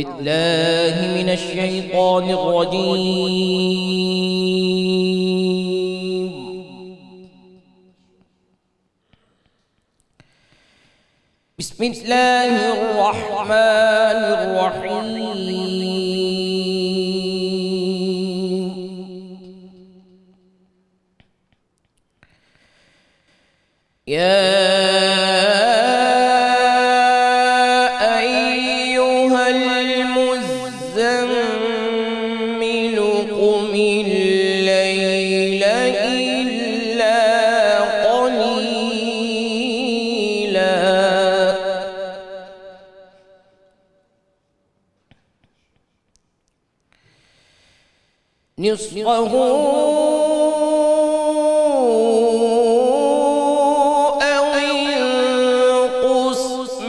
بالله من الشيطان الرجيم. بسم الله الرحمن الرحيم. يا أيها المزمل قم الليل إلا قليلا نصفه أو انقص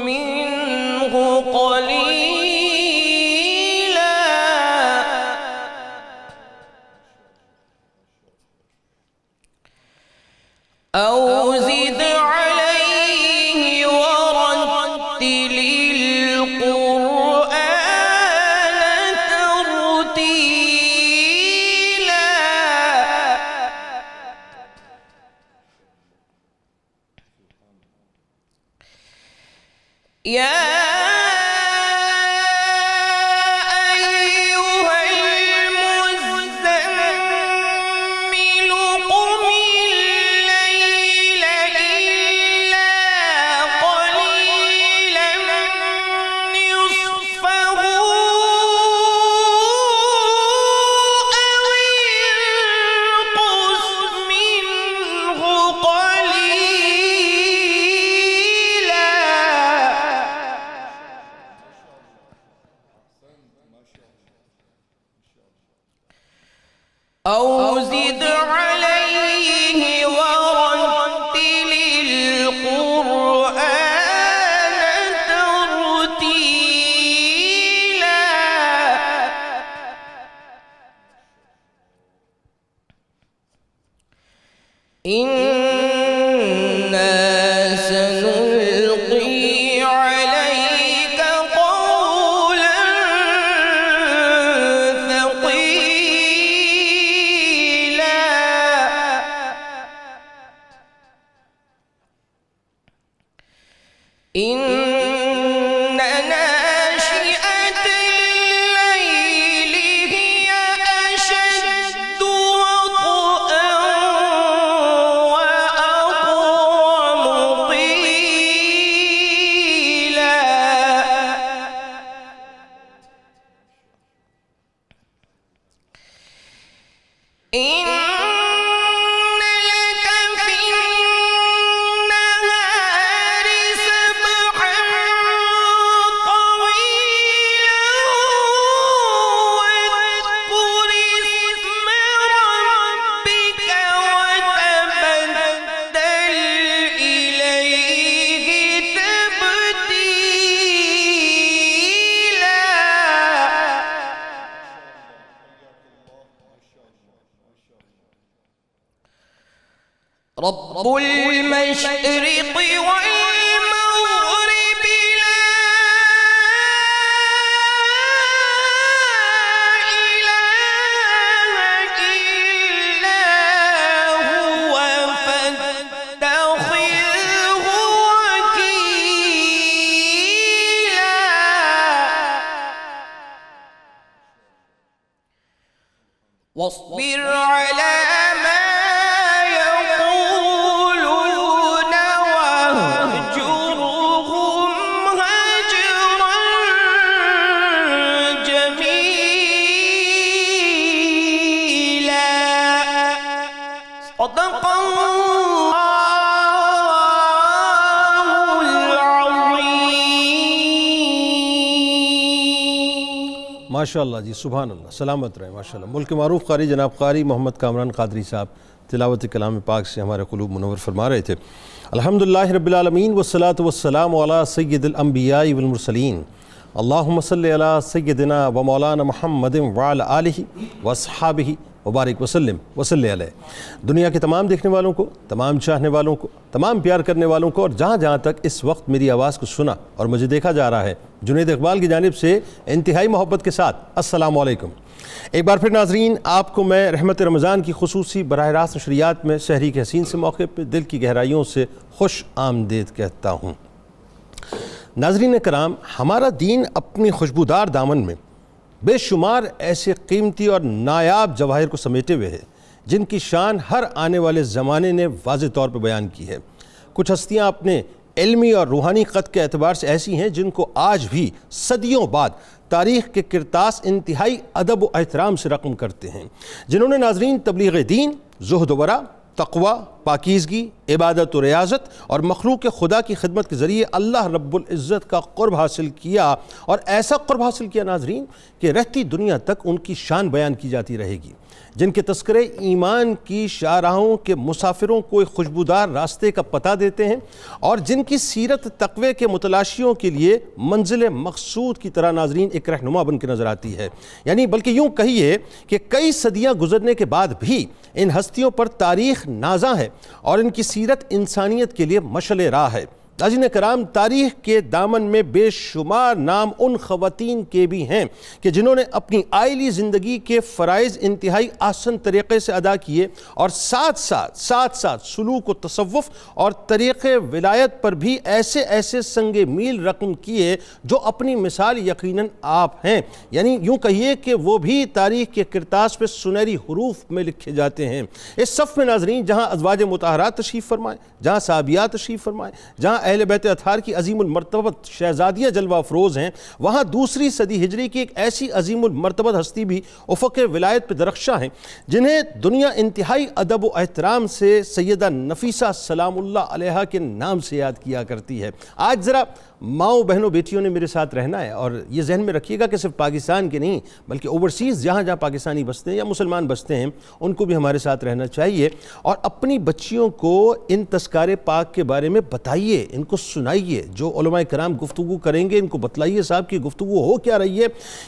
منه قليلا أو زد عليه ورتل القرآن ترتيلا. يا أيها المزمل قم الليل إلا قليلا نصفه أو انقص منه قليلا أو زد عليه ورتل القرآن ترتيلا. إنا سنلقي عليك قولا ثقيلا. إن ناشئة الليل هي أشد وطئا وأقوم قيلا. إن لك في النهار سبحا طويلا واذكر اسم ربك وتبتل إليه تبتيلا. رب المشرق والمغرب لا إله إلا هو فاتخذه وكيلا. واصبر على ما يقولون واهجرهم هجرا جميلا. صدق الله العظيم. ماشاءاللہ جی، سبحان اللہ، سلامت رہے ماشاءاللہ۔ ملک معروف قاری جناب قاری محمد کامران قادری صاحب تلاوت کلام پاک سے ہمارے قلوب منور فرما رہے تھے۔ الحمدللہ رب العالمین والصلاة والسلام علی سید الانبیاء والمرسلین، اللہم صلی علی سیدنا و مولانا محمد وعلی آلہ واصحابہ وبارک وسلم وصلی علیہ۔ دنیا کے تمام دیکھنے والوں کو، تمام چاہنے والوں کو، تمام پیار کرنے والوں کو، اور جہاں جہاں تک اس وقت میری آواز کو سنا اور مجھے دیکھا جا رہا ہے، جنید اقبال کی جانب سے انتہائی محبت کے ساتھ السلام علیکم۔ ایک بار پھر ناظرین، آپ کو میں رحمت رمضان کی خصوصی براہ راست نشریات میں سحری کے حسین سے موقع پہ دل کی گہرائیوں سے خوش آمدید کہتا ہوں۔ ناظرین کرام، ہمارا دین اپنی خوشبودار دامن میں بے شمار ایسے قیمتی اور نایاب جواہر کو سمیٹے ہوئے ہے جن کی شان ہر آنے والے زمانے نے واضح طور پر بیان کی ہے۔ کچھ ہستیاں اپنے علمی اور روحانی قد کے اعتبار سے ایسی ہیں جن کو آج بھی صدیوں بعد تاریخ کے کرتاس انتہائی ادب و احترام سے رقم کرتے ہیں، جنہوں نے ناظرین تبلیغ دین، زہد و ورع، تقوی، پاکیزگی، عبادت و ریاضت اور مخلوق خدا کی خدمت کے ذریعے اللہ رب العزت کا قرب حاصل کیا، اور ایسا قرب حاصل کیا ناظرین کہ رہتی دنیا تک ان کی شان بیان کی جاتی رہے گی، جن کے تذکرے ایمان کی شاہراہوں کے مسافروں کو ایک خوشبودار راستے کا پتہ دیتے ہیں، اور جن کی سیرت تقوی کے متلاشیوں کے لیے منزل مقصود کی طرح ناظرین ایک رہنما بن کے نظر آتی ہے۔ یعنی بلکہ یوں کہیے کہ کئی صدیاں گزرنے کے بعد بھی ان ہستیوں پر تاریخ نازاں ہے اور ان کی سیرت انسانیت کے لیے مشعل راہ ہے۔ ناظرین کرام، تاریخ کے دامن میں بے شمار نام ان خواتین کے بھی ہیں کہ جنہوں نے اپنی آئلی زندگی کے فرائض انتہائی آسن طریقے سے ادا کیے، اور ساتھ ساتھ سلوک و تصوف اور طریق ولایت پر بھی ایسے سنگ میل رقم کیے جو اپنی مثال یقیناً آپ ہیں۔ یعنی یوں کہیے کہ وہ بھی تاریخ کے کرتاس پہ سنہری حروف میں لکھے جاتے ہیں۔ اس صف میں ناظرین جہاں ازواج مطہرات تشریف فرمائیں، جہاں صحابیات تشریف فرمائیں، جہاں اہل بیت اطہار کی عظیم المرتبت شہزادیاں جلوہ افروز ہیں، وہاں دوسری صدی ہجری کی ایک ایسی عظیم المرتبت ہستی بھی افق ولایت پہ درخشاں ہیں جنہیں دنیا انتہائی ادب و احترام سے سیدہ نفیسہ سلام اللہ علیہا کے نام سے یاد کیا کرتی ہے۔ آج ذرا ماؤں بہنوں بیٹیوں نے میرے ساتھ رہنا ہے، اور یہ ذہن میں رکھیے گا کہ صرف پاکستان کے نہیں بلکہ اوورسیز جہاں جہاں پاکستانی بستے ہیں یا مسلمان بستے ہیں ان کو بھی ہمارے ساتھ رہنا چاہیے، اور اپنی بچیوں کو ان تذکار پاک کے بارے میں بتائیے، ان کو سنائیے۔ جو علماء کرام گفتگو کریں گے ان کو بتلائیے صاحب کی گفتگو ہو کیا رہی ہے،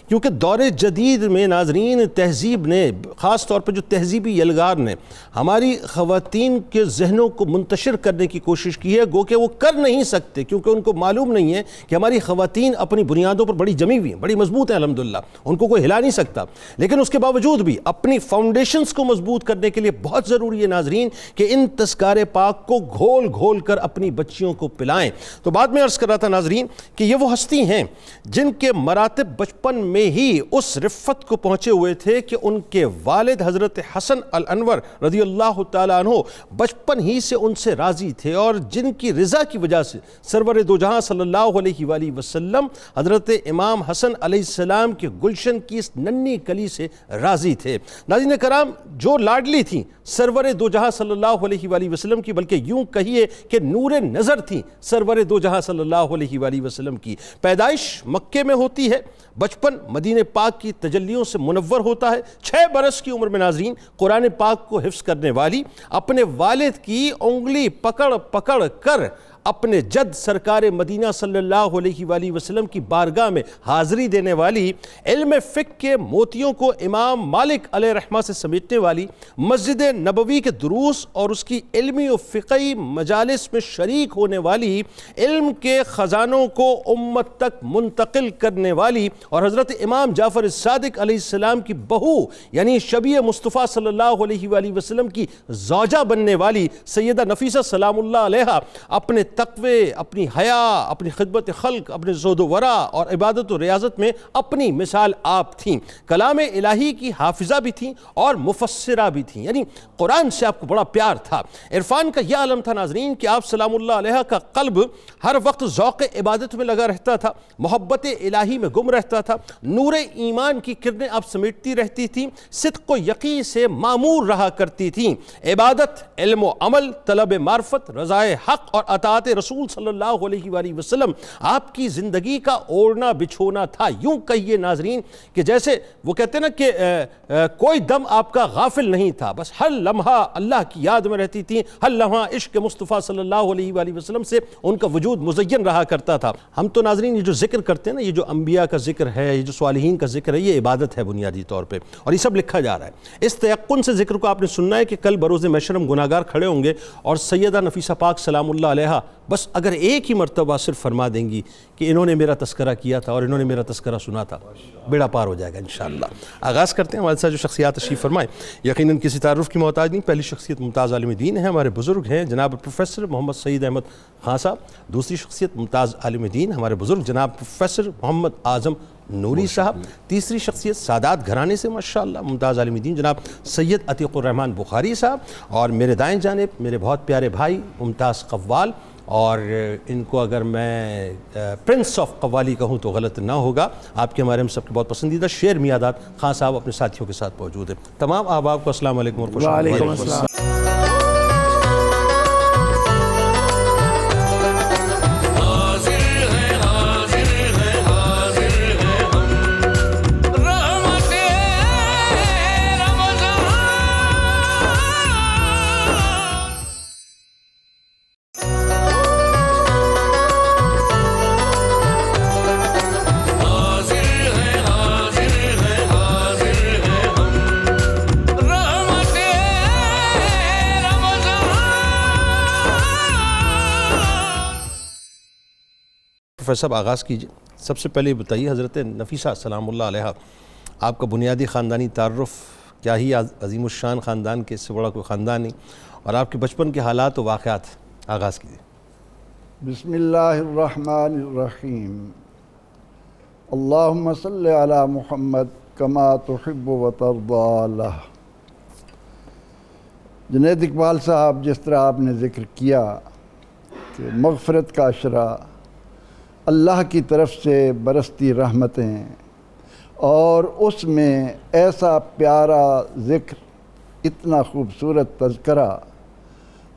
کیونکہ دور جدید میں ناظرین تہذیب نے، خاص طور پر جو تہذیبی یلغار نے ہماری خواتین کے ذہنوں کو منتشر کرنے کی کوشش کی ہے، گو کہ وہ کر نہیں سکتے کیونکہ ان کو معلوم نہیں ہے کہ ہماری خواتین اپنی بنیادوں پر بڑی جمی ہوئی ہیں، بڑی مضبوط ہیں الحمدللہ، ان کو کوئی ہلا نہیں سکتا، لیکن اس کے باوجود بھی اپنی فاؤنڈیشنز کو مضبوط کرنے کے لیے بہت ضروری ہے ناظرین کہ ان تذکار پاک کو گھول گھول کر اپنی بچیوں کو پلائیں۔ تو بعد میں عرض کر رہا تھا ناظرین کہ یہ وہ ہستی ہیں جن کے مراتب بچپن میں ہی اس رفت کو پہنچے ہوئے تھے کہ ان کے والد حضرت حسن الانور رضی اللہ تعالیٰ عنہ بچپن ہی سے ان سے راضی تھے، اور جن کی رضا کی وجہ سے سرور دو جہاں صلی اللہ علیہ وآلہ وسلم حضرت امام حسن علیہ السلام کے گلشن کی اس ننھی کلی سے راضی تھے۔ ناظرین کرام، جو لاڈلی تھیں سرور دو جہاں صلی اللہ علیہ وآلہ وسلم کی، بلکہ یوں کہیے کہ نور نظر تھیں سرور دو جہاں صلی اللہ علیہ وآلہ وسلم کی، پیدائش مکے میں ہوتی ہے، بچپن مدینہ پاک کی تجلیوں سے منور ہوتا ہے۔ 6 برس کی عمر میں ناظرین قرآن پاک کو حفظ کرنے والی، اپنے والد کی انگلی پکڑ پکڑ کر اپنے جد سرکار مدینہ صلی اللہ علیہ وآلہ وسلم کی بارگاہ میں حاضری دینے والی، علم فقہ کے موتیوں کو امام مالک علیہ رحمہ سے سمیٹنے والی، مسجد نبوی کے دروس اور اس کی علمی و فقہی مجالس میں شریک ہونے والی، علم کے خزانوں کو امت تک منتقل کرنے والی، اور حضرت امام جعفر الصادق علیہ السلام کی بہو یعنی شبیہ مصطفیٰ صلی اللہ علیہ وآلہ وسلم کی زوجہ بننے والی سیدہ نفیسہ سلام اللہ علیہا اپنے تقوی، اپنی حیا، اپنی خدمت خلق، اپنے زہد و ورع اور عبادت و ریاضت میں اپنی مثال آپ تھیں۔ کلام الہی کی حافظہ بھی تھیں اور مفسرہ بھی تھیں، یعنی قرآن سے آپ کو بڑا پیار تھا۔ عرفان کا یہ عالم تھا ناظرین کہ آپ سلام اللہ علیہ کا قلب ہر وقت ذوق عبادت میں لگا رہتا تھا، محبت الہی میں گم رہتا تھا، نور ایمان کی کرنیں آپ سمیٹتی رہتی تھیں، صدق و یقین سے معمور رہا کرتی تھیں، عبادت، علم و عمل، طلب معرفت، رضائے حق اور اطاعت صفات رسول صلی اللہ علیہ وآلہ وسلم آپ کی زندگی کا اوڑھنا بچھونا تھا. یوں کہیے ناظرین کہ جیسے وہ کہتے ہیں نا کہ کوئی دم آپ کا غافل نہیں تھا, بس ہر لمحہ اللہ کی یاد میں رہتی تھی, ہر لمحہ عشق مصطفیٰ صلی اللہ علیہ وآلہ وسلم سے ان کا وجود مزین رہا کرتا تھا. ہم تو ناظرین یہ جو ذکر کرتے ہیں نا, یہ جو انبیاء کا ذکر ہے, یہ جو صالحین کا ذکر ہے, یہ عبادت ہے بنیادی طور پہ, اور یہ سب لکھا جا رہا ہے. اس تیقن سے ذکر کو آپ نے سننا ہے کہ کل بروز محشر ہم گناہگار کھڑے ہوں گے اور سیدہ نفیسہ پاک سلام اللہ علیہا بس اگر ایک ہی مرتبہ صرف فرما دیں گی کہ انہوں نے میرا تذکرہ کیا تھا اور انہوں نے میرا تذکرہ سنا تھا, بیڑا پار ہو جائے گا انشاءاللہ. آغاز کرتے ہیں ہمارے ساتھ جو شخصیات تشریف فرمائیں. یقیناً کسی تعارف کی محتاج نہیں. پہلی شخصیت ممتاز عالم دین ہے, ہمارے بزرگ ہیں جناب پروفیسر محمد سعید احمد خان صاحب. دوسری شخصیت ممتاز عالم دین ہمارے بزرگ جناب پروفیسر محمد اعظم نوری صاحب. تیسری شخصیت سادات گھرانے سے ماشاءاللہ ممتاز عالم دین جناب سید عتیق الرحمن بخاری صاحب. اور میرے دائیں جانب میرے بہت پیارے بھائی ممتاز قوال, اور ان کو اگر میں پرنس آف قوالی کہوں تو غلط نہ ہوگا. آپ کے ہمارے ہم سب کے بہت پسندیدہ شعر میادات خان صاحب اپنے ساتھیوں کے ساتھ موجود ہیں. تمام احباب کو السلام علیکم اور خوش آمدید. وعلیکم السلام. پروفیسر صاحب آغاز کیجئے. سب سے پہلے بتائیے حضرت نفیسہ سلام اللہ علیہا, آپ کا بنیادی خاندانی تعارف, کیا ہی عظیم الشان خاندان کے, اس سے بڑا کوئی خاندان نہیں, اور آپ کے بچپن کے حالات و واقعات آغاز کیجئے. بسم اللہ الرحمن الرحیم. اللہم صلی علی محمد کما تحب و ترضی. جنید اقبال صاحب, جس طرح آپ نے ذکر کیا کہ مغفرت کا عشرہ, اللہ کی طرف سے برستی رحمتیں, اور اس میں ایسا پیارا ذکر, اتنا خوبصورت تذکرہ,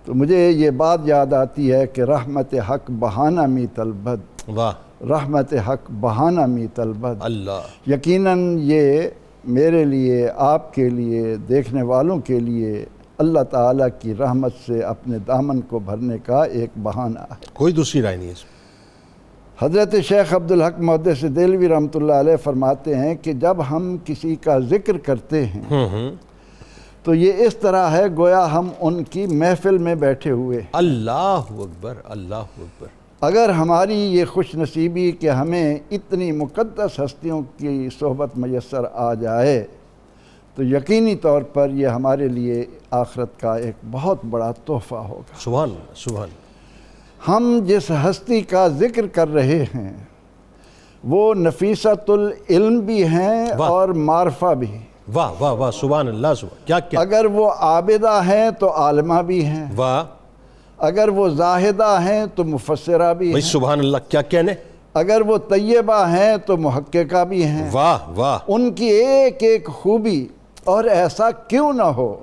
تو مجھے یہ بات یاد آتی ہے کہ رحمت حق بہانہ می طلبد. واہ, رحمت حق بہانہ می طلبد. اللہ. یقیناً یہ میرے لیے, آپ کے لیے, دیکھنے والوں کے لیے اللہ تعالیٰ کی رحمت سے اپنے دامن کو بھرنے کا ایک بہانہ ہے. کوئی دوسری رائے نہیں ہے اس میں. حضرت شیخ عبدالحق محدث دہلوی رحمۃ اللہ علیہ فرماتے ہیں کہ جب ہم کسی کا ذکر کرتے ہیں تو یہ اس طرح ہے گویا ہم ان کی محفل میں بیٹھے ہوئے. اللہ اکبر, اللہ اکبر. اگر ہماری یہ خوش نصیبی کہ ہمیں اتنی مقدس ہستیوں کی صحبت میسر آ جائے تو یقینی طور پر یہ ہمارے لیے آخرت کا ایک بہت بڑا تحفہ ہوگا. سبحان اللہ, سبحان اللہ. ہم جس ہستی کا ذکر کر رہے ہیں وہ نفیسۃ العلم بھی ہیں اور معرفہ بھی. واہ واہ واہ, سبحان اللہ, سبحان. کیا کیا. اگر وہ عابدہ ہیں تو عالمہ بھی ہیں. واہ. اگر وہ زاہدہ ہیں تو مفسرہ بھی ہیں. سبحان اللہ, کیا کہنے. اگر وہ طیبہ ہیں تو محققہ بھی ہیں. واہ واہ. ان کی ایک ایک خوبی, اور ایسا کیوں نہ ہو,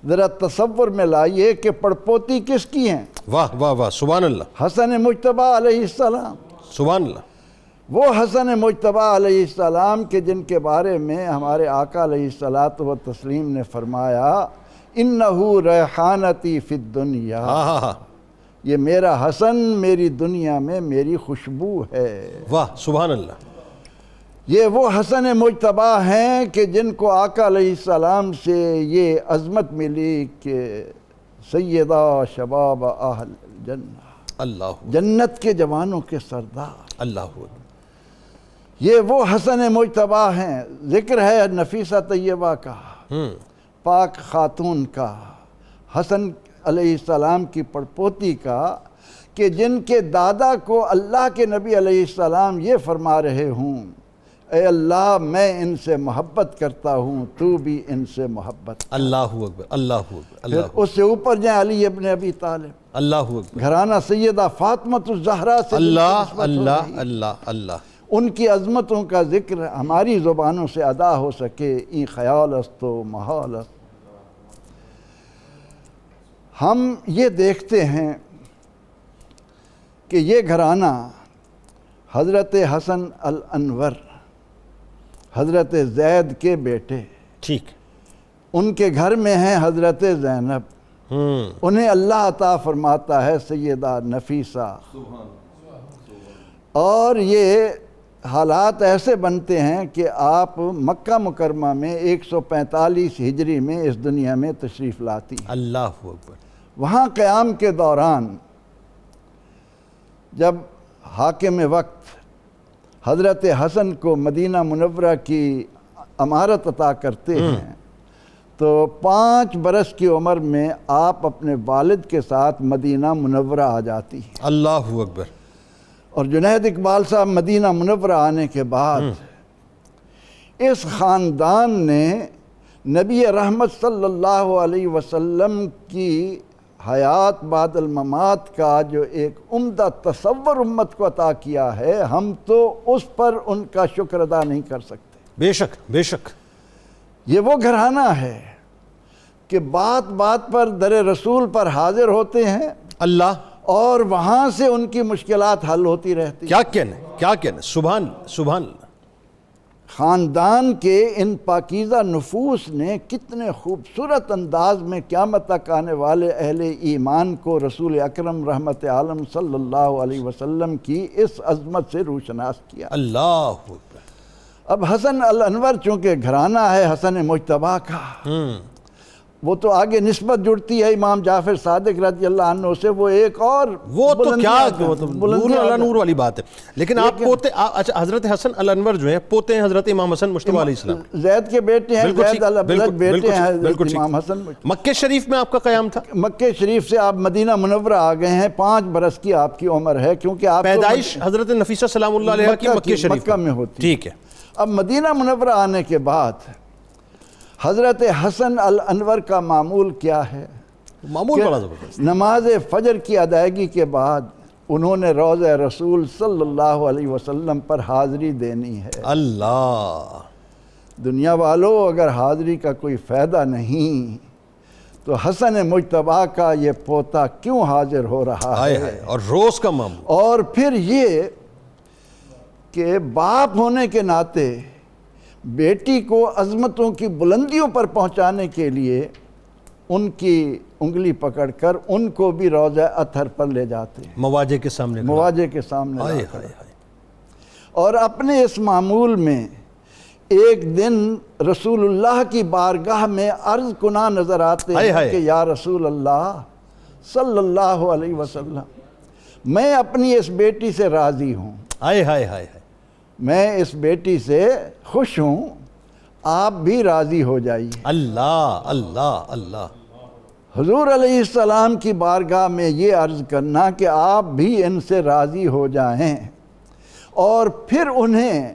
ذرا تصور میں لائیے کہ پڑپوتی کس کی ہیں. واہ واہ واہ, سبحان اللہ. حسن مجتبیٰ علیہ السلام. سبحان اللہ. وہ حسن مجتبیٰ علیہ السلام کے جن کے بارے میں ہمارے آقا علیہ الصلاۃ والتسلیم نے فرمایا انہو ریحانتی فی الدنیا. یہ میرا حسن میری دنیا میں میری خوشبو ہے. واہ, سبحان اللہ. یہ وہ حسن مجتبیٰ ہیں کہ جن کو آقا علیہ السلام سے یہ عظمت ملی کہ سیدہ شباب اہل جنہ, اللہ, جنت کے جوانوں کے سردار. اللہ. یہ وہ حسن مجتبیٰ ہیں. ذکر ہے نفیسہ طیبہ کا, پاک خاتون کا, حسن علیہ السلام کی پڑپوتی کا, کہ جن کے دادا کو اللہ کے نبی علیہ السلام یہ فرما رہے ہوں اے اللہ میں ان سے محبت کرتا ہوں, تو بھی ان سے محبت. اللہ اکبر, اللہ اکبر, اللہ. پھر اس سے اوپر جائیں علی ابن ابی طالب. اللہ اکبر. گھرانہ سیدہ فاطمۃ الزہرا سے. اللہ اللہ اللہ اللہ. ان کی عظمتوں کا ذکر ہماری زبانوں سے ادا ہو سکے, ای خیال است و محال است. ہم یہ دیکھتے ہیں کہ یہ گھرانہ حضرت حسن الانور حضرت زید کے بیٹے، ٹھیک، ان کے گھر میں ہیں حضرت زینب، انہیں اللہ عطا فرماتا ہے سیدہ نفیسہ، اور یہ حالات ایسے بنتے ہیں کہ آپ مکہ مکرمہ میں 145 ہجری میں اس دنیا میں تشریف لاتی ہیں۔ اللہ اکبر۔ وہاں قیام کے دوران جب حاکم وقت حضرت حسن کو مدینہ منورہ کی امارت عطا کرتے ہیں تو 5 برس کی عمر میں آپ اپنے والد کے ساتھ مدینہ منورہ آ جاتی ہیں۔ اللہ اکبر۔ اور جنید اقبال صاحب مدینہ منورہ آنے کے بعد اس خاندان نے نبی رحمت صلی اللہ علیہ وسلم کی حیات بعد الممات کا جو ایک عمدہ تصور امت کو عطا کیا ہے، ہم تو اس پر ان کا شکر ادا نہیں کر سکتے۔ بے شک بے شک۔ یہ وہ گھرانہ ہے کہ بات بات پر در رسول پر حاضر ہوتے ہیں اللہ، اور وہاں سے ان کی مشکلات حل ہوتی رہتی۔ کیا کہنے، سبحان سبحان اللہ۔ خاندان کے ان پاکیزہ نفوس نے کتنے خوبصورت انداز میں قیامت تک آنے والے اہل ایمان کو رسول اکرم رحمت عالم صلی اللہ علیہ وسلم کی اس عظمت سے روشناس کیا۔ اللہ اکبر۔ اب حسن الانور چونکہ گھرانہ ہے حسن مجتبیٰ کا، وہ تو آگے نسبت جڑتی ہے امام جعفر صادق رضی اللہ عنہ سے، وہ ایک اور وہ تو کیا بلندیاں نور علی نور والی بات ہے، لیکن آپ پوتے، اچھا حضرت حسن الانور جو ہیں پوتے ہیں حضرت امام حسن مجتبیٰ علیہ السلام، زید کے بیٹے ہیں، بالکل زید ٹھیک، الابلد بیٹے ہیں بالکل ٹھیک۔ امام حسن مجتبیٰ۔ مکہ شریف میں آپ کا قیام تھا؟ مکہ شریف سے آپ مدینہ منورہ آ گئے ہیں، 5 برس کی آپ کی عمر ہے، کیونکہ آپ پیدائش حضرت نفیسہ سلام اللہ علیہ کی مکہ شریف مکہ میں ہوتی۔ ٹھیک ہے۔ اب مدینہ منورہ آنے کے بعد حضرت حسن الانور کا معمول کیا ہے؟ معمول بڑا زبردست۔ نماز فجر کی ادائیگی کے بعد انہوں نے روضہ رسول صلی اللہ علیہ وسلم پر حاضری دینی ہے۔ اللہ، دنیا والوں، اگر حاضری کا کوئی فائدہ نہیں تو حسن مجتبیٰ کا یہ پوتا کیوں حاضر ہو رہا ہے؟ اور روز کا معمول، اور پھر یہ کہ باپ ہونے کے ناطے بیٹی کو عظمتوں کی بلندیوں پر پہنچانے کے لیے ان کی انگلی پکڑ کر ان کو بھی روضہ اطہر پر لے جاتے ہیں، مواجہ کے سامنے، مواجہ کے سامنے ہائے لا کر۔ ہائے ہائے۔ اور اپنے اس معمول میں ایک دن رسول اللہ کی بارگاہ میں عرض کنا نظر آتے ہیں کہ یا رسول اللہ صلی اللہ علیہ وسلم، میں اپنی اس بیٹی سے راضی ہوں، ہائے ہائے ہائے، میں اس بیٹی سے خوش ہوں، آپ بھی راضی ہو جائیے۔ اللہ اللہ اللہ۔ حضور علیہ السلام کی بارگاہ میں یہ عرض کرنا کہ آپ بھی ان سے راضی ہو جائیں، اور پھر انہیں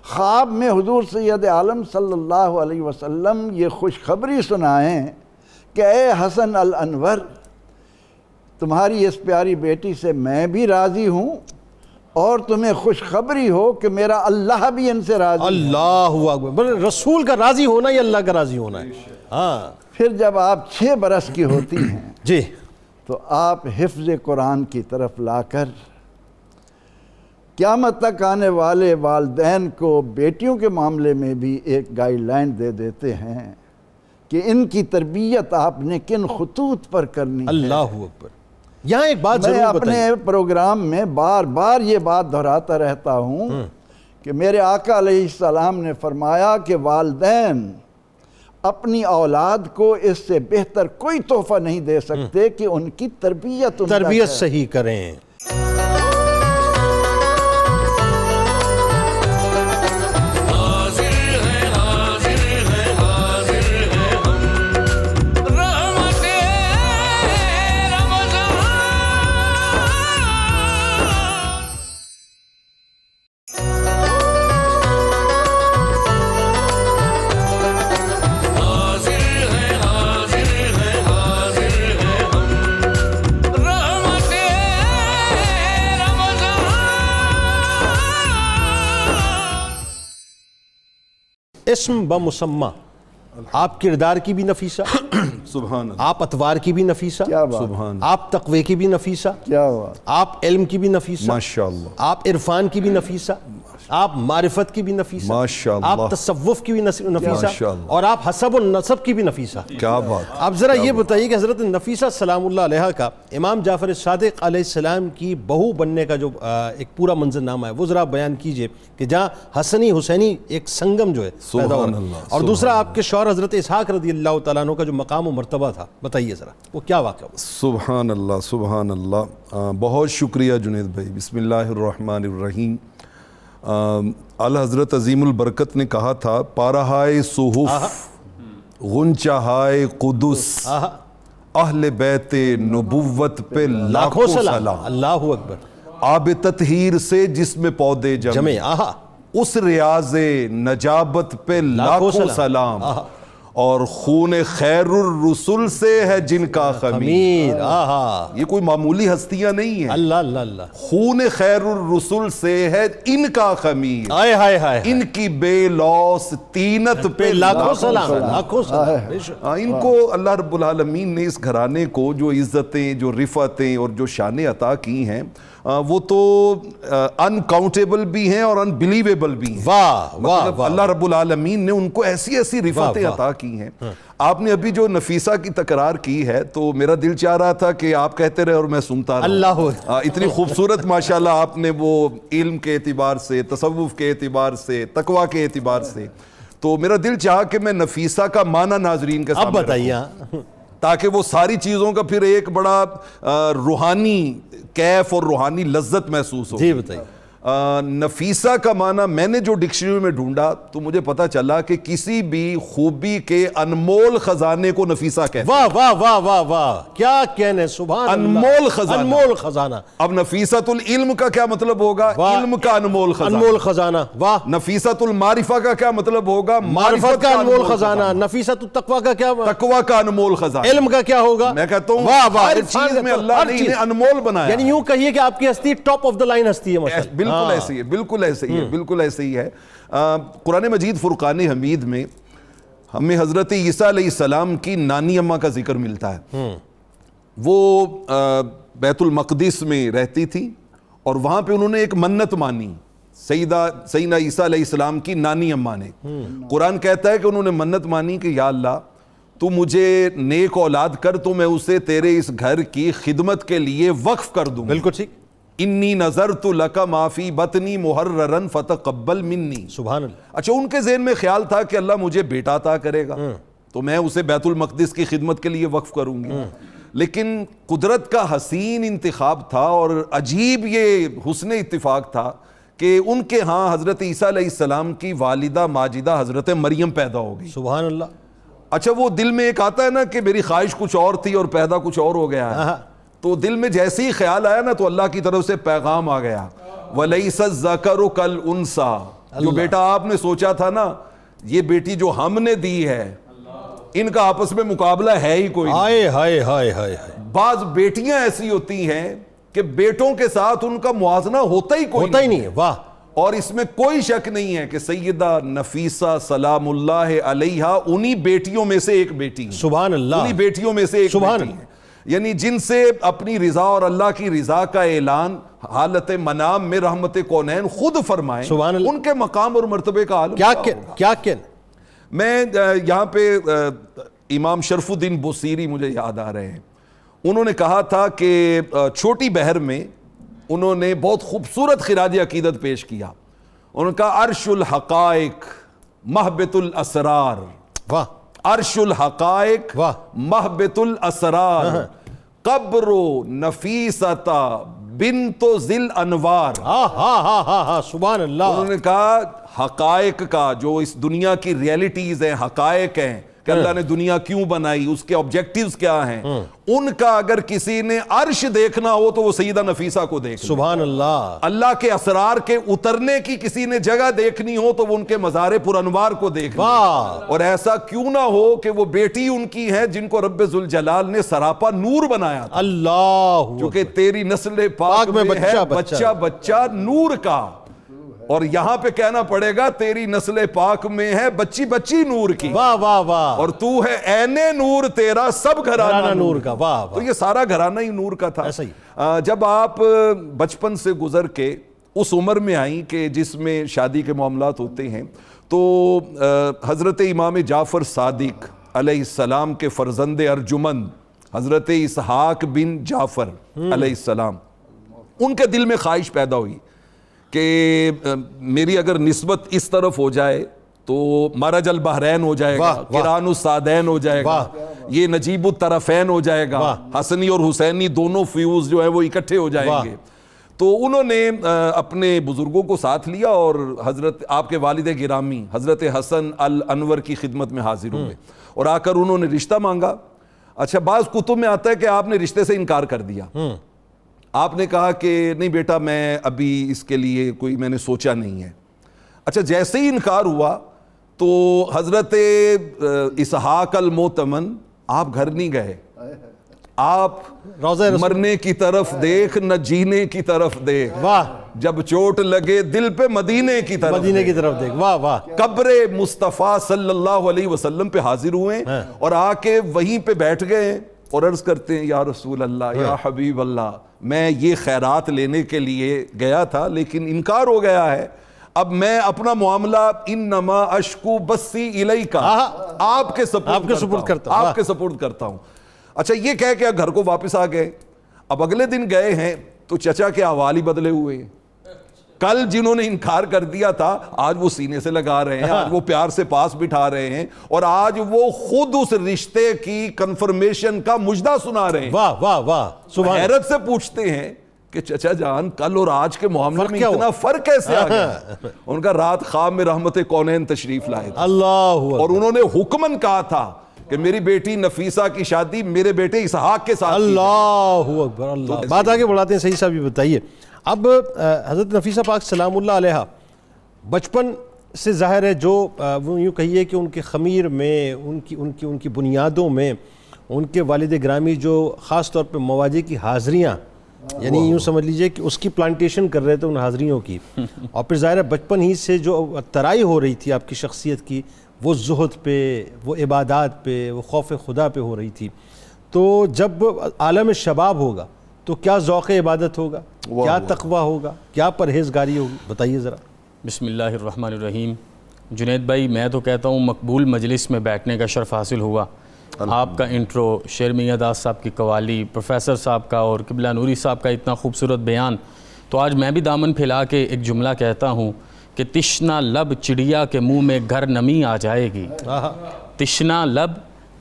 خواب میں حضور سید عالم صلی اللہ علیہ وسلم یہ خوشخبری سنائیں کہ اے حسن الانور، تمہاری اس پیاری بیٹی سے میں بھی راضی ہوں، اور تمہیں خوشخبری ہو کہ میرا اللہ بھی ان سے راضی ہے۔ اللہ اکبر۔ رسول کا راضی ہونا یا اللہ کا راضی ہونا ہے؟ ہاں۔ پھر جب آپ 6 برس کی ہوتی ہیں جی، تو آپ حفظ قرآن کی طرف لا کر قیامت تک آنے والے والدین کو بیٹیوں کے معاملے میں بھی ایک گائیڈ لائن دے دیتے ہیں کہ ان کی تربیت آپ نے کن خطوط پر کرنی ہے۔ اللہ اکبر۔ یہاں ایک بات میں ضرور اپنے بتائیں، پروگرام میں بار بار یہ بات دہراتا رہتا ہوں کہ میرے آقا علیہ السلام نے فرمایا کہ والدین اپنی اولاد کو اس سے بہتر کوئی تحفہ نہیں دے سکتے کہ ان کی تربیت صحیح کریں۔ اسم بمسمہ، آپ کردار کی بھی نفیسہ، سبحان اللہ، آپ اتوار کی بھی نفیسہ، کیا بات، سبحان آپ تقوی کی بھی نفیسہ، کیا بات، آپ علم کی بھی نفیسہ، ماشاءاللہ، آپ عرفان کی بھی نفیسہ، آپ معرفت کی بھی نفیسہ، ماشاءاللہ، آپ تصوف کی بھی نفیسہ، ماشاءاللہ، اور آپ حسب النسب کی بھی نفیسہ۔ کیا بات، اب ذرا یہ بتائیے کہ حضرت نفیسہ سلام اللہ علیہ کا امام جعفر صادق علیہ السلام کی بہو بننے کا جو ایک پورا منظرنامہ ہے وہ ذرا بیان کیجئے کہ جہاں حسنی حسینی ایک سنگم جو ہے پیدا ہو رہا ہے، اور دوسرا آپ کے شوہر حضرت اسحاق رضی اللہ تعالیٰ عنہ کا جو مقام و مرتبہ تھا، بتائیے ذرا وہ کیا واقعہ ہوا؟ سبحان اللہ، سبحان اللہ، بہت شکریہ جنید بھائی۔ بسم اللہ الرحمن الرحیم۔ اعلیٰ حضرت عظیم البرکت نے کہا تھا، پارہائے صحف غنچہائے قدس، اہل بیت نبوت پہ لاکھوں سلام، اللہ اکبر، آب تطہیر سے جس میں پودے جمے، آہا، اس ریاض نجابت پہ لاکھوں سلام، اور خون خیر الرسل سے ہے جن کا خمیر۔ امیر، آہا، یہ کوئی معمولی ہستیاں نہیں ہیں، اللہ اللہ اللہ، خون خیر الرسل سے ہے ان کا خمیر، آئے ہائے ہائے، ان کی بے لوس تینت پہ لاکھوں سلام، لاکھوں سلام، بے شک۔ ان کو اللہ رب العالمین نے اس گھرانے کو جو عزتیں، جو رفعتیں اور جو شانیں عطا کی ہیں وہ تو انکاؤنٹیبل بھی ہیں اور انبلیویبل بھی ہیں۔ واہ واہ مطلب واہ، اللہ رب العالمین نے ان کو ایسی ایسی رفعتیں عطا کی ہیں۔ آپ نے ابھی جو نفیسہ کی تکرار کی ہے تو میرا دل چاہ رہا تھا کہ آپ کہتے رہے اور میں سنتا رہا۔ اللہ، اتنی خوبصورت ماشاءاللہ آپ نے وہ علم کے اعتبار سے، تصوف کے اعتبار سے، تقوی کے اعتبار سے، تو میرا دل چاہا کہ میں نفیسہ کا معنی ناظرین کے اب سامنے بتائیے، رکھوں، تاکہ وہ ساری چیزوں کا پھر ایک بڑا روحانی کیف اور روحانی لذت محسوس ہو۔ جی بتائیے۔ نفیسہ کا معنی میں نے جو ڈکشنری میں ڈھونڈا تو مجھے پتا چلا کہ کسی بھی خوبی کے انمول خزانے کو نفیسہ کہتے ہیں۔ واہ واہ واہ واہ واہ، کیا کہنے، سبحان اللہ، انمول خزانہ، انمول خزانہ۔ اب نفیست العلم کا کیا مطلب ہوگا؟ علم کا انمول خزانہ۔ انمول خزانہ، واہ۔ نفیست المعرفہ کا کیا مطلب ہوگا؟ معرفت کا انمول خزانہ۔ نفیست التقویٰ کا کیا؟ تقویٰ کا انمول خزانہ۔ علم کا کیا ہوگا؟ میں کہتا ہوں واہ واہ، ہر عرفان چیز میں کا اللہ ہر نے چیز، انہیں انمول بنایا، یعنی یوں کہیے کہ آپ کی ہستی ٹاپ آف دا لائن ہستی ہے ماشاءاللہ۔ بالکل ایسے ہی ہے، بالکل ایسے ہی ہے، بالکل ایسے ہی ہے۔ قرآن مجید فرقان حمید میں ہمیں حضرت عیسیٰ علیہ السلام کی نانی اماں کا ذکر ملتا ہے۔ وہ بیت المقدس میں رہتی تھی اور وہاں پہ انہوں نے ایک منت مانی، سیدنا عیسیٰ علیہ السلام کی نانی اماں نے۔ قرآن کہتا ہے کہ انہوں نے منت مانی کہ یا اللہ تو مجھے نیک اولاد کر تو میں اسے تیرے اس گھر کی خدمت کے لیے وقف کر دوں۔ بالکل ٹھیک، انی نظرت لک ما فی بطنی محررا فتقبل منی۔ سبحان اللہ۔ اچھا، ان کے ذہن میں خیال تھا کہ اللہ مجھے بیٹا عطا کرے گا تو میں اسے بیت المقدس کی خدمت کے لیے وقف کروں گی، لیکن قدرت کا حسین انتخاب تھا اور عجیب یہ حسن اتفاق تھا کہ ان کے ہاں حضرت عیسیٰ علیہ السلام کی والدہ ماجدہ حضرت مریم پیدا ہو گئی۔ سبحان اللہ۔ اچھا، وہ دل میں ایک آتا ہے نا کہ میری خواہش کچھ اور تھی اور پیدا کچھ اور ہو گیا ہے، تو دل میں جیسے ہی خیال آیا نا تو اللہ کی طرف سے پیغام آ گیا، وَلَيْسَ الذَّكَرُ كَالْأُنثىٰ، جو بیٹا آپ نے سوچا تھا نا، یہ بیٹی جو ہم نے دی ہے، ان کا آپس میں مقابلہ ہے ہی کوئی نہیں۔ ہائے ہائے ہائے ہائے، بعض بیٹیاں ایسی ہوتی ہیں کہ بیٹوں کے ساتھ ان کا موازنہ ہوتا ہی کوئی ہوتا ہی نہیں ہے، واہ۔ اور اس میں کوئی شک نہیں ہے کہ سیدہ نفیسہ سلام اللہ علیہا انہی بیٹیوں میں سے ایک بیٹی ہیں، سبحان اللہ، انہی بیٹیوں میں سے ایک سبحان بیٹی ہیں، یعنی جن سے اپنی رضا اور اللہ کی رضا کا اعلان حالت منام میں رحمت کونین خود فرمائیں، سبحان اللہ، ان کے مقام اور مرتبے کا عالم کیا کیا۔ میں یہاں پہ امام شرف الدین بصیری مجھے یاد آ رہے ہیں، انہوں نے کہا تھا کہ چھوٹی بہر میں انہوں نے بہت خوبصورت خراج عقیدت پیش کیا، انہوں نے کہا عرش الحقائق محبت الاسرار، واہ، عرش الحقائق واہ، محبت الاسرار، قبر نفیستا بنت ذل انوار۔ ہاں، سبحان اللہ۔ انہوں نے کہا حقائق کا جو اس دنیا کی ریئلٹیز ہیں، حقائق ہیں کہ اللہ نے دنیا کیوں بنائی، اس کے آبجیکٹیوز کیا ہیں، ان کا اگر کسی نے عرش دیکھنا ہو تو وہ سیدہ نفیسہ کو دیکھ لے۔ سبحان اللہ۔ اللہ کے اسرار کے اترنے کی کسی نے جگہ دیکھنی ہو تو وہ ان کے مزار پر انوار کو دیکھ لے۔ اور ایسا کیوں نہ ہو کہ وہ بیٹی ان کی ہے جن کو رب ذوالجلال نے سراپا نور بنایا تھا، اللہ، کیونکہ تیری نسل پاک میں ہے بچہ بچہ نور کا۔ اور یہاں پہ کہنا پڑے گا تیری نسل پاک میں ہے بچی بچی نور کی، واہ واہ واہ، اور تو ہے عین نور، تیرا سب گھرانہ نور کا، واہ تو واہ، یہ سارا گھرانہ ہی نور کا تھا۔ ایسا ہی۔ جب آپ بچپن سے گزر کے اس عمر میں آئیں کہ جس میں شادی کے معاملات ہوتے ہیں، تو حضرت امام جعفر صادق علیہ السلام کے فرزند ارجمند حضرت اسحاق بن جعفر علیہ السلام، ان کے دل میں خواہش پیدا ہوئی کہ میری اگر نسبت اس طرف ہو جائے تو مرج البحرین ہو جائے گا، قران السادین ہو جائے گا، یہ نجیب الطرفین ہو جائے گا، حسنی اور حسینی دونوں فیوز جو ہیں وہ اکٹھے ہو جائیں گے۔ تو انہوں نے اپنے بزرگوں کو ساتھ لیا اور حضرت آپ کے والد گرامی حضرت حسن الانور کی خدمت میں حاضر ہوئے اور آ کر انہوں نے رشتہ مانگا۔ اچھا، بعض کتب میں آتا ہے کہ آپ نے رشتے سے انکار کر دیا، آپ نے کہا کہ نہیں بیٹا میں ابھی اس کے لیے کوئی میں نے سوچا نہیں ہے۔ اچھا، جیسے ہی انکار ہوا تو حضرت اسحاق الموتمن آپ گھر نہیں گئے، آپ مرنے کی طرف دیکھ نہ جینے کی طرف دیکھ، واہ، جب چوٹ لگے دل پہ مدینے کی طرف مدینے کی طرف دیکھ، واہ واہ، قبر مصطفیٰ صلی اللہ علیہ وسلم پہ حاضر ہوئے اور آ کے وہیں پہ بیٹھ گئے اور عرض کرتے ہیں یا رسول اللہ، یا حبیب اللہ، میں یہ خیرات لینے کے لیے گیا تھا لیکن انکار ہو گیا ہے، اب میں اپنا معاملہ انما اشکو بسی الیکا، آپ کے سپرد کرتا ہوں۔ اچھا، یہ کہہ کے گھر کو واپس آ گئے۔ اب اگلے دن گئے ہیں تو چچا کے احوال ہی بدلے ہوئے، کل جنہوں نے انکار کر دیا تھا آج وہ سینے سے لگا رہے ہیں، آج وہ پیار سے پاس بٹھا رہے ہیں اور آج وہ خود اس رشتے کی کنفرمیشن کا مجدہ سنا رہے ہیں۔ واہ واہ واہ، سبحان، حیرت سے پوچھتے ہیں کہ چچا جان کل اور آج کے معاملے میں اتنا فرق کیسے آ گیا؟ ان کا رات خواب میں رحمت کونین تشریف لائے تھے اللہ، اور انہوں نے حکمن کہا تھا کہ میری بیٹی نفیسہ کی شادی میرے بیٹے اسحاق کے ساتھ، اللہ اکبر، اللہ۔ بات آگے بڑھاتے ہیں، صحیح صاحب یہ بتائیے، اب حضرت نفیسہ پاک سلام اللہ علیہ بچپن سے ظاہر ہے جو وہ یوں کہیے کہ ان کے خمیر میں، ان کی بنیادوں میں ان کے والد گرامی جو خاص طور پہ مواجہ کی حاضریاں، یعنی یوں سمجھ لیجئے کہ اس کی پلانٹیشن کر رہے تھے ان حاضریوں کی، اور پھر ظاہر ہے بچپن ہی سے جو ترائی ہو رہی تھی آپ کی شخصیت کی، وہ زہد پہ، وہ عبادات پہ، وہ خوف خدا پہ ہو رہی تھی۔ تو جب عالم شباب ہوگا تو کیا ذوق عبادت ہوگا، کیا تقوی ہوگا، کیا پرہیزگاری ہوگی، بتائیے ذرا۔ بسم اللہ الرحمن الرحیم۔ جنید بھائی، میں تو کہتا ہوں مقبول مجلس میں بیٹھنے کا شرف حاصل ہوا۔ آپ کا انٹرو، شیر میاں داس صاحب کی قوالی، پروفیسر صاحب کا اور قبلہ نوری صاحب کا اتنا خوبصورت بیان، تو آج میں بھی دامن پھیلا کے ایک جملہ کہتا ہوں کہ تشنا لب چڑیا کے منہ میں گھر نمی آ جائے گی، تشنا لب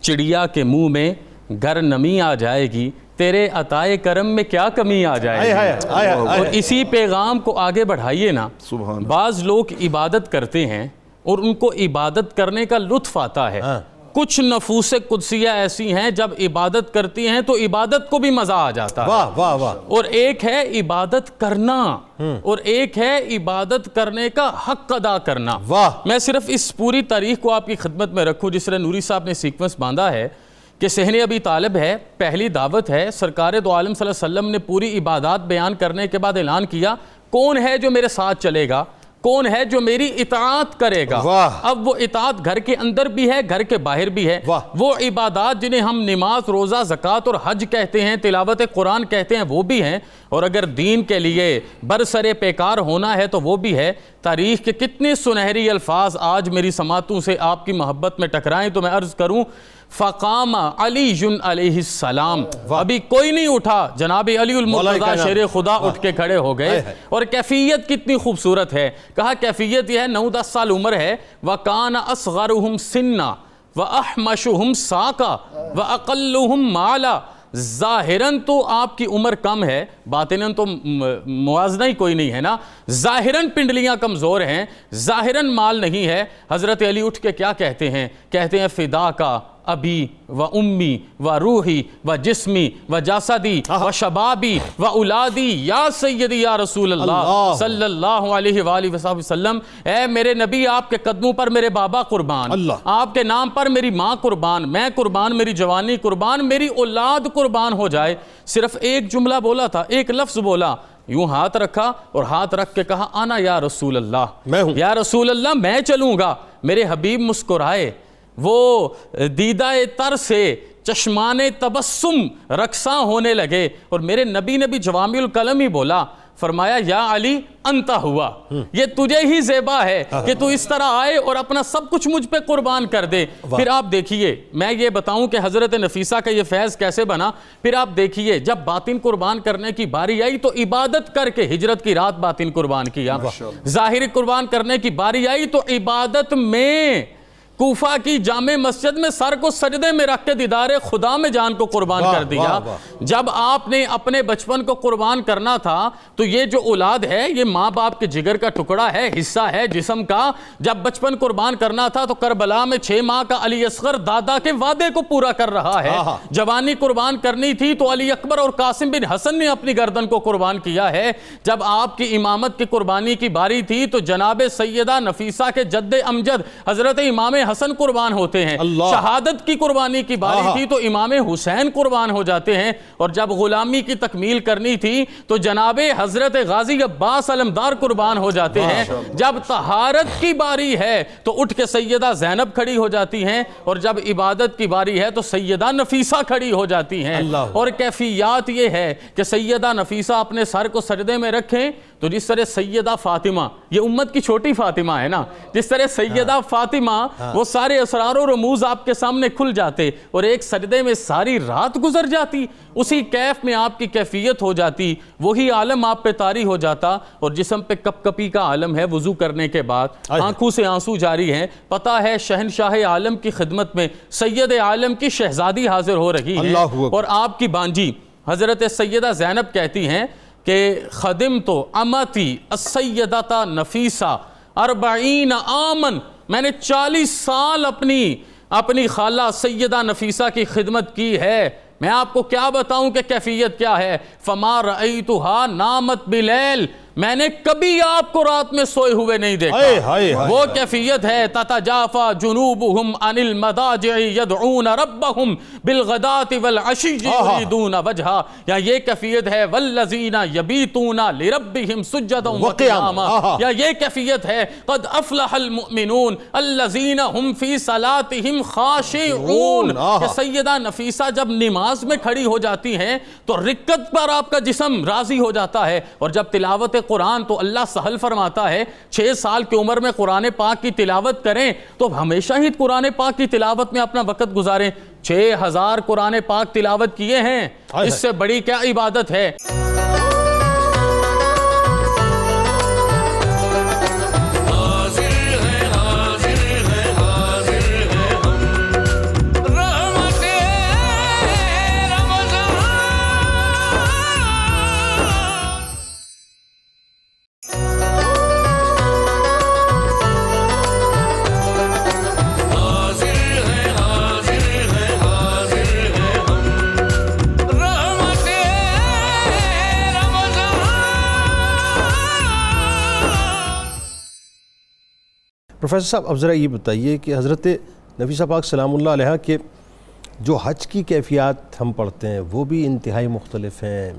چڑیا کے منہ میں گھر نمی آ جائے گی، تیرے عطائے کرم میں کیا کمی آ جائے گی۔ اور اسی پیغام کو آگے بڑھائیے نا۔ بعض لوگ عبادت کرتے ہیں اور ان کو عبادت کرنے کا لطف آتا ہے، کچھ نفوس قدسیہ ایسی ہیں جب عبادت کرتی ہیں تو عبادت کو بھی مزہ آ جاتا ہے۔ واہ واہ واہ، اور ایک ہے عبادت کرنا اور ایک ہے عبادت کرنے کا حق ادا کرنا۔ واہ، میں صرف اس پوری تاریخ کو آپ کی خدمت میں رکھوں جس طرح نوری صاحب نے سیکوینس باندھا ہے کہ صحن ابی طالب ہے، پہلی دعوت ہے، سرکار دو عالم صلی اللہ علیہ وسلم نے پوری عبادات بیان کرنے کے بعد اعلان کیا کون ہے جو میرے ساتھ چلے گا، کون ہے جو میری اطاعت کرے گا۔ اب وہ اطاعت گھر کے اندر بھی ہے، گھر کے باہر بھی ہے۔ وہ عبادات جنہیں ہم نماز، روزہ، زکوٰۃ اور حج کہتے ہیں، تلاوت قرآن کہتے ہیں، وہ بھی ہیں، اور اگر دین کے لیے برسر پیکار ہونا ہے تو وہ بھی ہے۔ تاریخ کے کتنے سنہری الفاظ آج میری سماعتوں سے آپ کی محبت میں ٹکرائیں تو میں عرض کروں فقام علی علیہ السلام، ابھی کوئی نہیں اٹھا، جناب علی المرتضیٰ شیر خدا اٹھ کے کھڑے ہو گئے۔ اور کیفیت کتنی خوبصورت ہے، کہا کیفیت یہ ہے 9-10 سال عمر ہے، وَكَانَ أَصْغَرُهُمْ سِنًّا وَأَحْمَشُهُمْ سَاقًا وَأَقَلُّهُمْ مَالًا۔ ظاہراً تو آپ کی عمر کم ہے، باطناً تو موازنہ ہی کوئی نہیں ہے نا، ظاہراً پنڈلیاں کمزور ہیں، ظاہراً مال نہیں ہے۔ حضرت علی اٹھ کے کیا کہتے ہیں؟ کہتے ہیں فدا کا ابی و امی و روحی و جسمی و جسدی و شبابی و اولادی یا سیدی یا رسول اللہ صلی اللہ علیہ وآلہ وسلم۔ اے میرے نبی، آپ کے قدموں پر میرے بابا قربان، آپ کے نام پر میری ماں قربان، میں قربان، میری جوانی قربان، میری اولاد قربان ہو جائے۔ صرف ایک جملہ بولا تھا، ایک لفظ بولا، یوں ہاتھ رکھا اور ہاتھ رکھ کے کہا انا یا رسول اللہ، میں ہوں۔ یا رسول اللہ میں چلوں گا۔ میرے حبیب مسکرائے، وہ دیدہ تر سے چشمان تبسم رقصاں ہونے لگے، اور میرے نبی نے بھی جوامع الکلم ہی بولا، فرمایا یا علی انت ہوا، یہ تجھے ہی زیبا ہے کہ تو اس طرح آئے اور اپنا سب کچھ مجھ پہ قربان کر دے۔ پھر آپ دیکھیے، میں یہ بتاؤں کہ حضرت نفیسہ کا یہ فیض کیسے بنا۔ پھر آپ دیکھیے، جب باطن قربان کرنے کی باری آئی تو عبادت کر کے ہجرت کی رات باطن قربان کیا، ظاہر قربان کرنے کی باری آئی تو عبادت میں کوفہ کی جامع مسجد میں سر کو سجدے میں رکھ کے دیدار خدا میں جان کو قربان کر دیا۔ جب آپ نے اپنے بچپن کو قربان کرنا تھا تو یہ جو اولاد ہے یہ ماں باپ کے جگر کا ٹکڑا ہے، حصہ ہے جسم کا۔ جب بچپن قربان کرنا تھا تو کربلا میں 6 ماہ کا علی اصغر دادا کے وعدے کو پورا کر رہا ہے۔ جوانی قربان کرنی تھی تو علی اکبر اور قاسم بن حسن نے اپنی گردن کو قربان کیا ہے۔ جب آپ کی امامت کی قربانی کی باری تھی تو جناب سیدہ نفیسہ کے جد امجد حضرت امام حسن قربان ہوتے ہیں۔ شہادت کی قربانی کی باری تھی تو امام حسین قربان ہو جاتے ہیں، اور جب غلامی کی تکمیل کرنی تھی تو جناب حضرت غازی عباس علمدار قربان ہو جاتے ہیں۔ جب طہارت کی باری ہے تو اٹھ کے سیدہ زینب کھڑی ہو جاتی ہیں، اور جب عبادت کی باری ہے تو سیدہ نفیسہ کھڑی ہو جاتی ہیں۔ اور کیفیات یہ ہے کہ سیدہ نفیسہ اپنے سر کو سجدے میں رکھیں تو جس طرح سیدہ فاطمہ، یہ امت کی چھوٹی فاطمہ ہے نا، جس طرح سیدہ فاطمہ وہ سارے اسرار و رموز آپ کے سامنے کھل جاتے اور ایک سجدے میں ساری رات گزر جاتی، اسی کیف میں آپ کی کیفیت ہو جاتی، وہی عالم آپ پہ طاری ہو جاتا، اور جسم پہ کپ کپی کا عالم ہے وضو کرنے کے بعد، آنکھوں سے آنسو جاری ہیں، پتہ ہے شہنشاہ عالم کی خدمت میں سید عالم کی شہزادی حاضر ہو رہی ہے، اور آپ کی بانجی حضرت سیدہ زینب کہتی ہیں کہ خدمت امتی السیدہ نفیسہ 40 عامن، میں نے 40 سال اپنی خالہ سیدہ نفیسہ کی خدمت کی ہے۔ میں آپ کو کیا بتاؤں کہ کیفیت کیا ہے۔ فما رأیتها نامت بلیل، میں نے کبھی آپ کو رات میں سوئے ہوئے نہیں دیکھا۔ وہ کیفیت ہے تتجافا جنوبہم عن المضاجع یدعون ربہم بالغداة والعشی یریدون وجہا، یا یہ کیفیت ہے والذین یبیتون لربہم سجدا وقیاما، یا یہ کیفیت ہے قد افلح المؤمنون الذین ہم فی صلاتہم خاشعون، کہ سیدہ نفیسہ جب نماز میں کھڑی ہو جاتی ہیں تو رکعت پر آپ کا جسم راضی ہو جاتا ہے، اور جب تلاوت قرآن تو اللہ سہل فرماتا ہے 6 سال کی عمر میں قرآن پاک کی تلاوت کریں تو ہمیشہ ہی قرآن پاک کی تلاوت میں اپنا وقت گزاریں۔ 6000 قرآن پاک تلاوت کیے ہیں، اس سے بڑی کیا عبادت ہے۔ پروفیسر صاحب اب ذرا یہ بتائیے کہ حضرت نفیسہ پاک سلام اللہ علیہ کے جو حج کی کیفیات ہم پڑھتے ہیں وہ بھی انتہائی مختلف ہیں،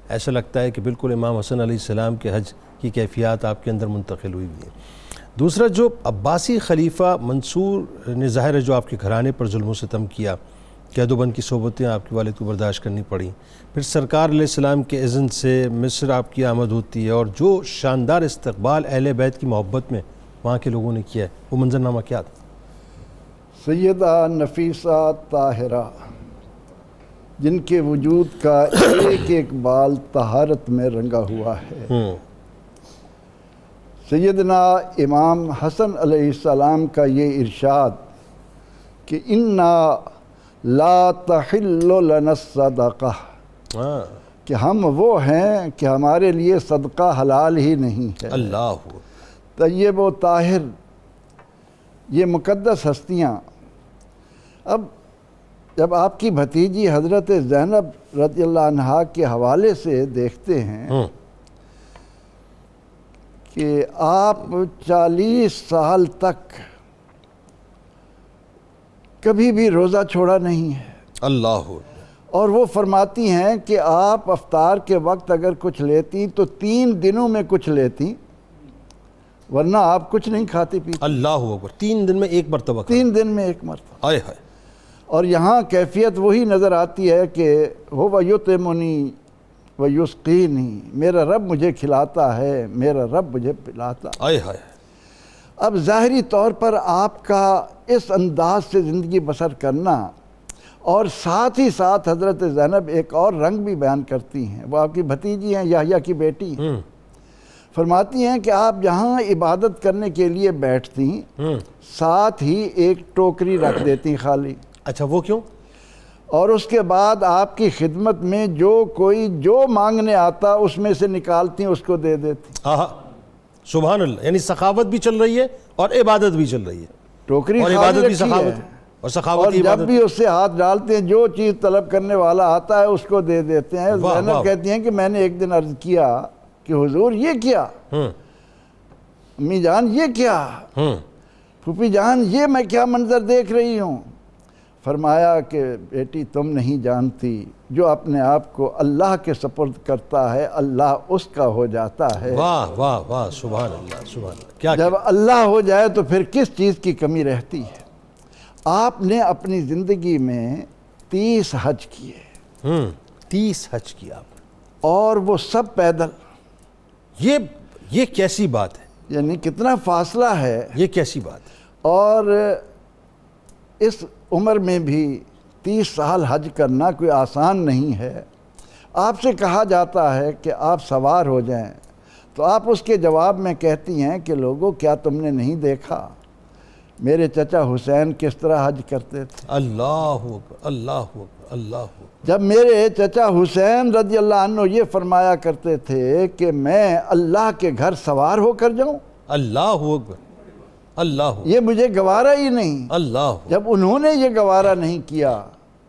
ایسا لگتا ہے کہ بالکل امام حسن علیہ السلام کے حج کی کیفیات آپ کے اندر منتقل ہوئی ہوئی ہیں۔ دوسرا، جو عباسی خلیفہ منصور نے ظاہر ہے جو آپ کے گھرانے پر ظلم و ستم کیا، قید و بند کی صحبتیں آپ کے والد کو برداشت کرنی پڑیں، پھر سرکار علیہ السلام کے اذن سے مصر آپ کی آمد ہوتی ہے، اور جو شاندار استقبال اہل بیت کی محبت میں وہاں کے لوگوں نے کیا ہے، وہ منظرنامہ کیا تھا؟ سیدہ نفیسہ طاہرہ جن کے وجود کا ایک ایک بال طہارت میں رنگا ہوا ہے، سیدنا امام حسن علیہ السلام کا یہ ارشاد کہ اِنَّا لا تحل لنا الصدقہ، کہ ہم وہ ہیں کہ ہمارے لیے صدقہ حلال ہی نہیں ہے۔ اللہ طیب و طاہر، یہ مقدس ہستیاں، اب جب آپ کی بھتیجی حضرت زینب رضی اللہ عنہا کے حوالے سے دیکھتے ہیں کہ آپ 40 سال تک کبھی بھی روزہ چھوڑا نہیں ہے، اللہ، اور وہ فرماتی ہیں کہ آپ افطار کے وقت اگر کچھ لیتی تو 3 دنوں میں کچھ لیتی، ورنہ آپ کچھ نہیں کھاتی پیتی۔ اللہ اکبر، 3 دن میں ایک مرتبہ 3 دن میں ایک مرتبہ۔ آئے ہائے، اور یہاں کیفیت وہی نظر آتی ہے کہ ہو یطعمنی و یسقینی، میرا رب مجھے کھلاتا ہے، میرا رب مجھے پلاتا ہے۔ آئے ہائے، اب ظاہری طور پر آپ کا اس انداز سے زندگی بسر کرنا، اور ساتھ ہی ساتھ حضرت زینب ایک اور رنگ بھی بیان کرتی ہیں، وہ آپ کی بھتیجی ہیں، یحییٰ کی بیٹی ہیں، فرماتی ہیں کہ آپ جہاں عبادت کرنے کے لیے بیٹھتی ساتھ ہی ایک ٹوکری رکھ دیتی خالی، اچھا وہ کیوں؟ اور اس کے بعد آپ کی خدمت میں جو کوئی جو مانگنے آتا اس میں سے نکالتی اس کو دے دیتی۔ آہا، سبحان اللہ، یعنی سخاوت بھی چل رہی ہے اور عبادت بھی چل رہی ہے، ٹوکری اور خالی عبادت بھی رکھی سخاوت ہے، ہے، اور سخاوت اور کی جب عبادت۔ بھی اس سے ہاتھ ڈالتے ہیں جو چیز طلب کرنے والا آتا ہے اس کو دے دیتے ہیں۔ واہ، زینب واہ۔ کہتی ہیں کہ میں نے ایک دن عرض کیا کہ حضور یہ کیا، امی جان یہ کیا، پھوپھی جان یہ میں کیا منظر دیکھ رہی ہوں؟ فرمایا کہ بیٹی تم نہیں جانتی، جو اپنے آپ کو اللہ کے سپرد کرتا ہے اللہ اس کا ہو جاتا ہے، واہ واہ واہ، سبحان اللہ سبحان اللہ، کیا جب اللہ ہو جائے تو پھر کس چیز کی کمی رہتی ہے۔ آپ نے اپنی زندگی میں 30 حج کیے، 30 حج کیا آپ نے، اور وہ سب پیدل، یہ کیسی بات ہے، یعنی کتنا فاصلہ ہے، یہ کیسی بات ہے؟ اور اس عمر میں بھی 30 سال حج کرنا کوئی آسان نہیں ہے۔ آپ سے کہا جاتا ہے کہ آپ سوار ہو جائیں تو آپ اس کے جواب میں کہتی ہیں کہ لوگوں کیا تم نے نہیں دیکھا میرے چچا حسین کس طرح حج کرتے تھے؟ اللہ اکبر، اللہ اکبر، اللہ اکبر، جب میرے چچا حسین رضی اللہ عنہ یہ فرمایا کرتے تھے کہ میں اللہ کے گھر سوار ہو کر جاؤں، اللہ اکبر، اللہ اکبر، یہ مجھے گوارا ہی نہیں۔ اللہ اکبر، جب انہوں نے یہ گوارا نہیں کیا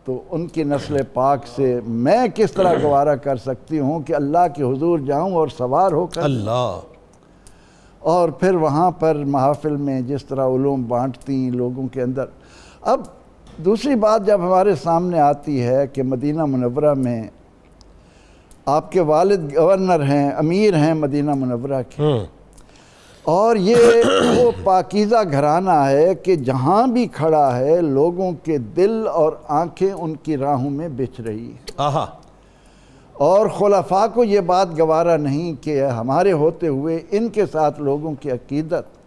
تو ان کی نسل پاک سے میں کس طرح گوارا کر سکتی ہوں کہ اللہ کے حضور جاؤں اور سوار ہو کر، اللہ، اور پھر وہاں پر محافل میں جس طرح علوم بانٹتی لوگوں کے اندر۔ اب دوسری بات جب ہمارے سامنے آتی ہے کہ مدینہ منورہ میں آپ کے والد گورنر ہیں، امیر ہیں مدینہ منورہ کے، اور یہ وہ پاکیزہ گھرانہ ہے کہ جہاں بھی کھڑا ہے لوگوں کے دل اور آنکھیں ان کی راہوں میں بچھ رہی ہیں، آہا، اور خلفاء کو یہ بات گوارا نہیں کہ ہمارے ہوتے ہوئے ان کے ساتھ لوگوں کی عقیدت،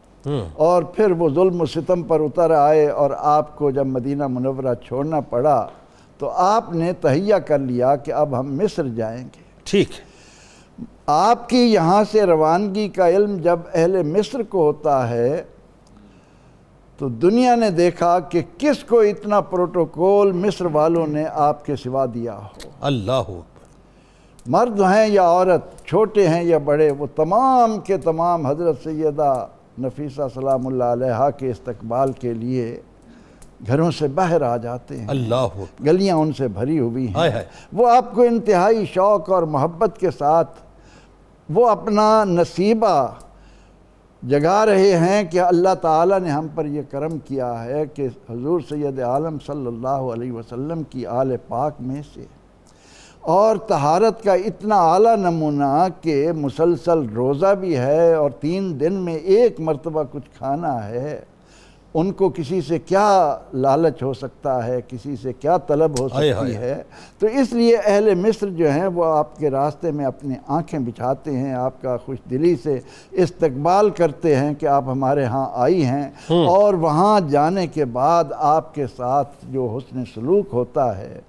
اور پھر وہ ظلم و ستم پر اتر آئے، اور آپ کو جب مدینہ منورہ چھوڑنا پڑا تو آپ نے تہیہ کر لیا کہ اب ہم مصر جائیں گے۔ ٹھیک ہے، آپ کی یہاں سے روانگی کا علم جب اہل مصر کو ہوتا ہے تو دنیا نے دیکھا کہ کس کو اتنا پروٹوکول مصر والوں نے آپ کے سوا دیا ہو، اللہ اکبر، مرد ہیں یا عورت، چھوٹے ہیں یا بڑے، وہ تمام کے تمام حضرت سیدہ نفیسہ سلام اللہ علیہا کے استقبال کے لیے گھروں سے باہر آ جاتے ہیں، اللہ اکبر، گلیاں ان سے بھری ہوئی ہائے ہیں، ہائے، وہ آپ کو انتہائی شوق اور محبت کے ساتھ وہ اپنا نصیبہ جگا رہے ہیں کہ اللہ تعالیٰ نے ہم پر یہ کرم کیا ہے کہ حضور سید عالم صلی اللہ علیہ وسلم کی آل پاک میں سے، اور طہارت کا اتنا اعلیٰ نمونہ کہ مسلسل روزہ بھی ہے اور 3 دن میں 1 مرتبہ کچھ کھانا ہے، ان کو کسی سے کیا لالچ ہو سکتا ہے، کسی سے کیا طلب ہو سکتی ہے؟ تو اس لیے اہل مصر جو ہیں وہ آپ کے راستے میں اپنی آنکھیں بچھاتے ہیں، آپ کا خوش دلی سے استقبال کرتے ہیں کہ آپ ہمارے ہاں آئی ہیں، اور وہاں جانے کے بعد آپ کے ساتھ جو حسن سلوک ہوتا ہے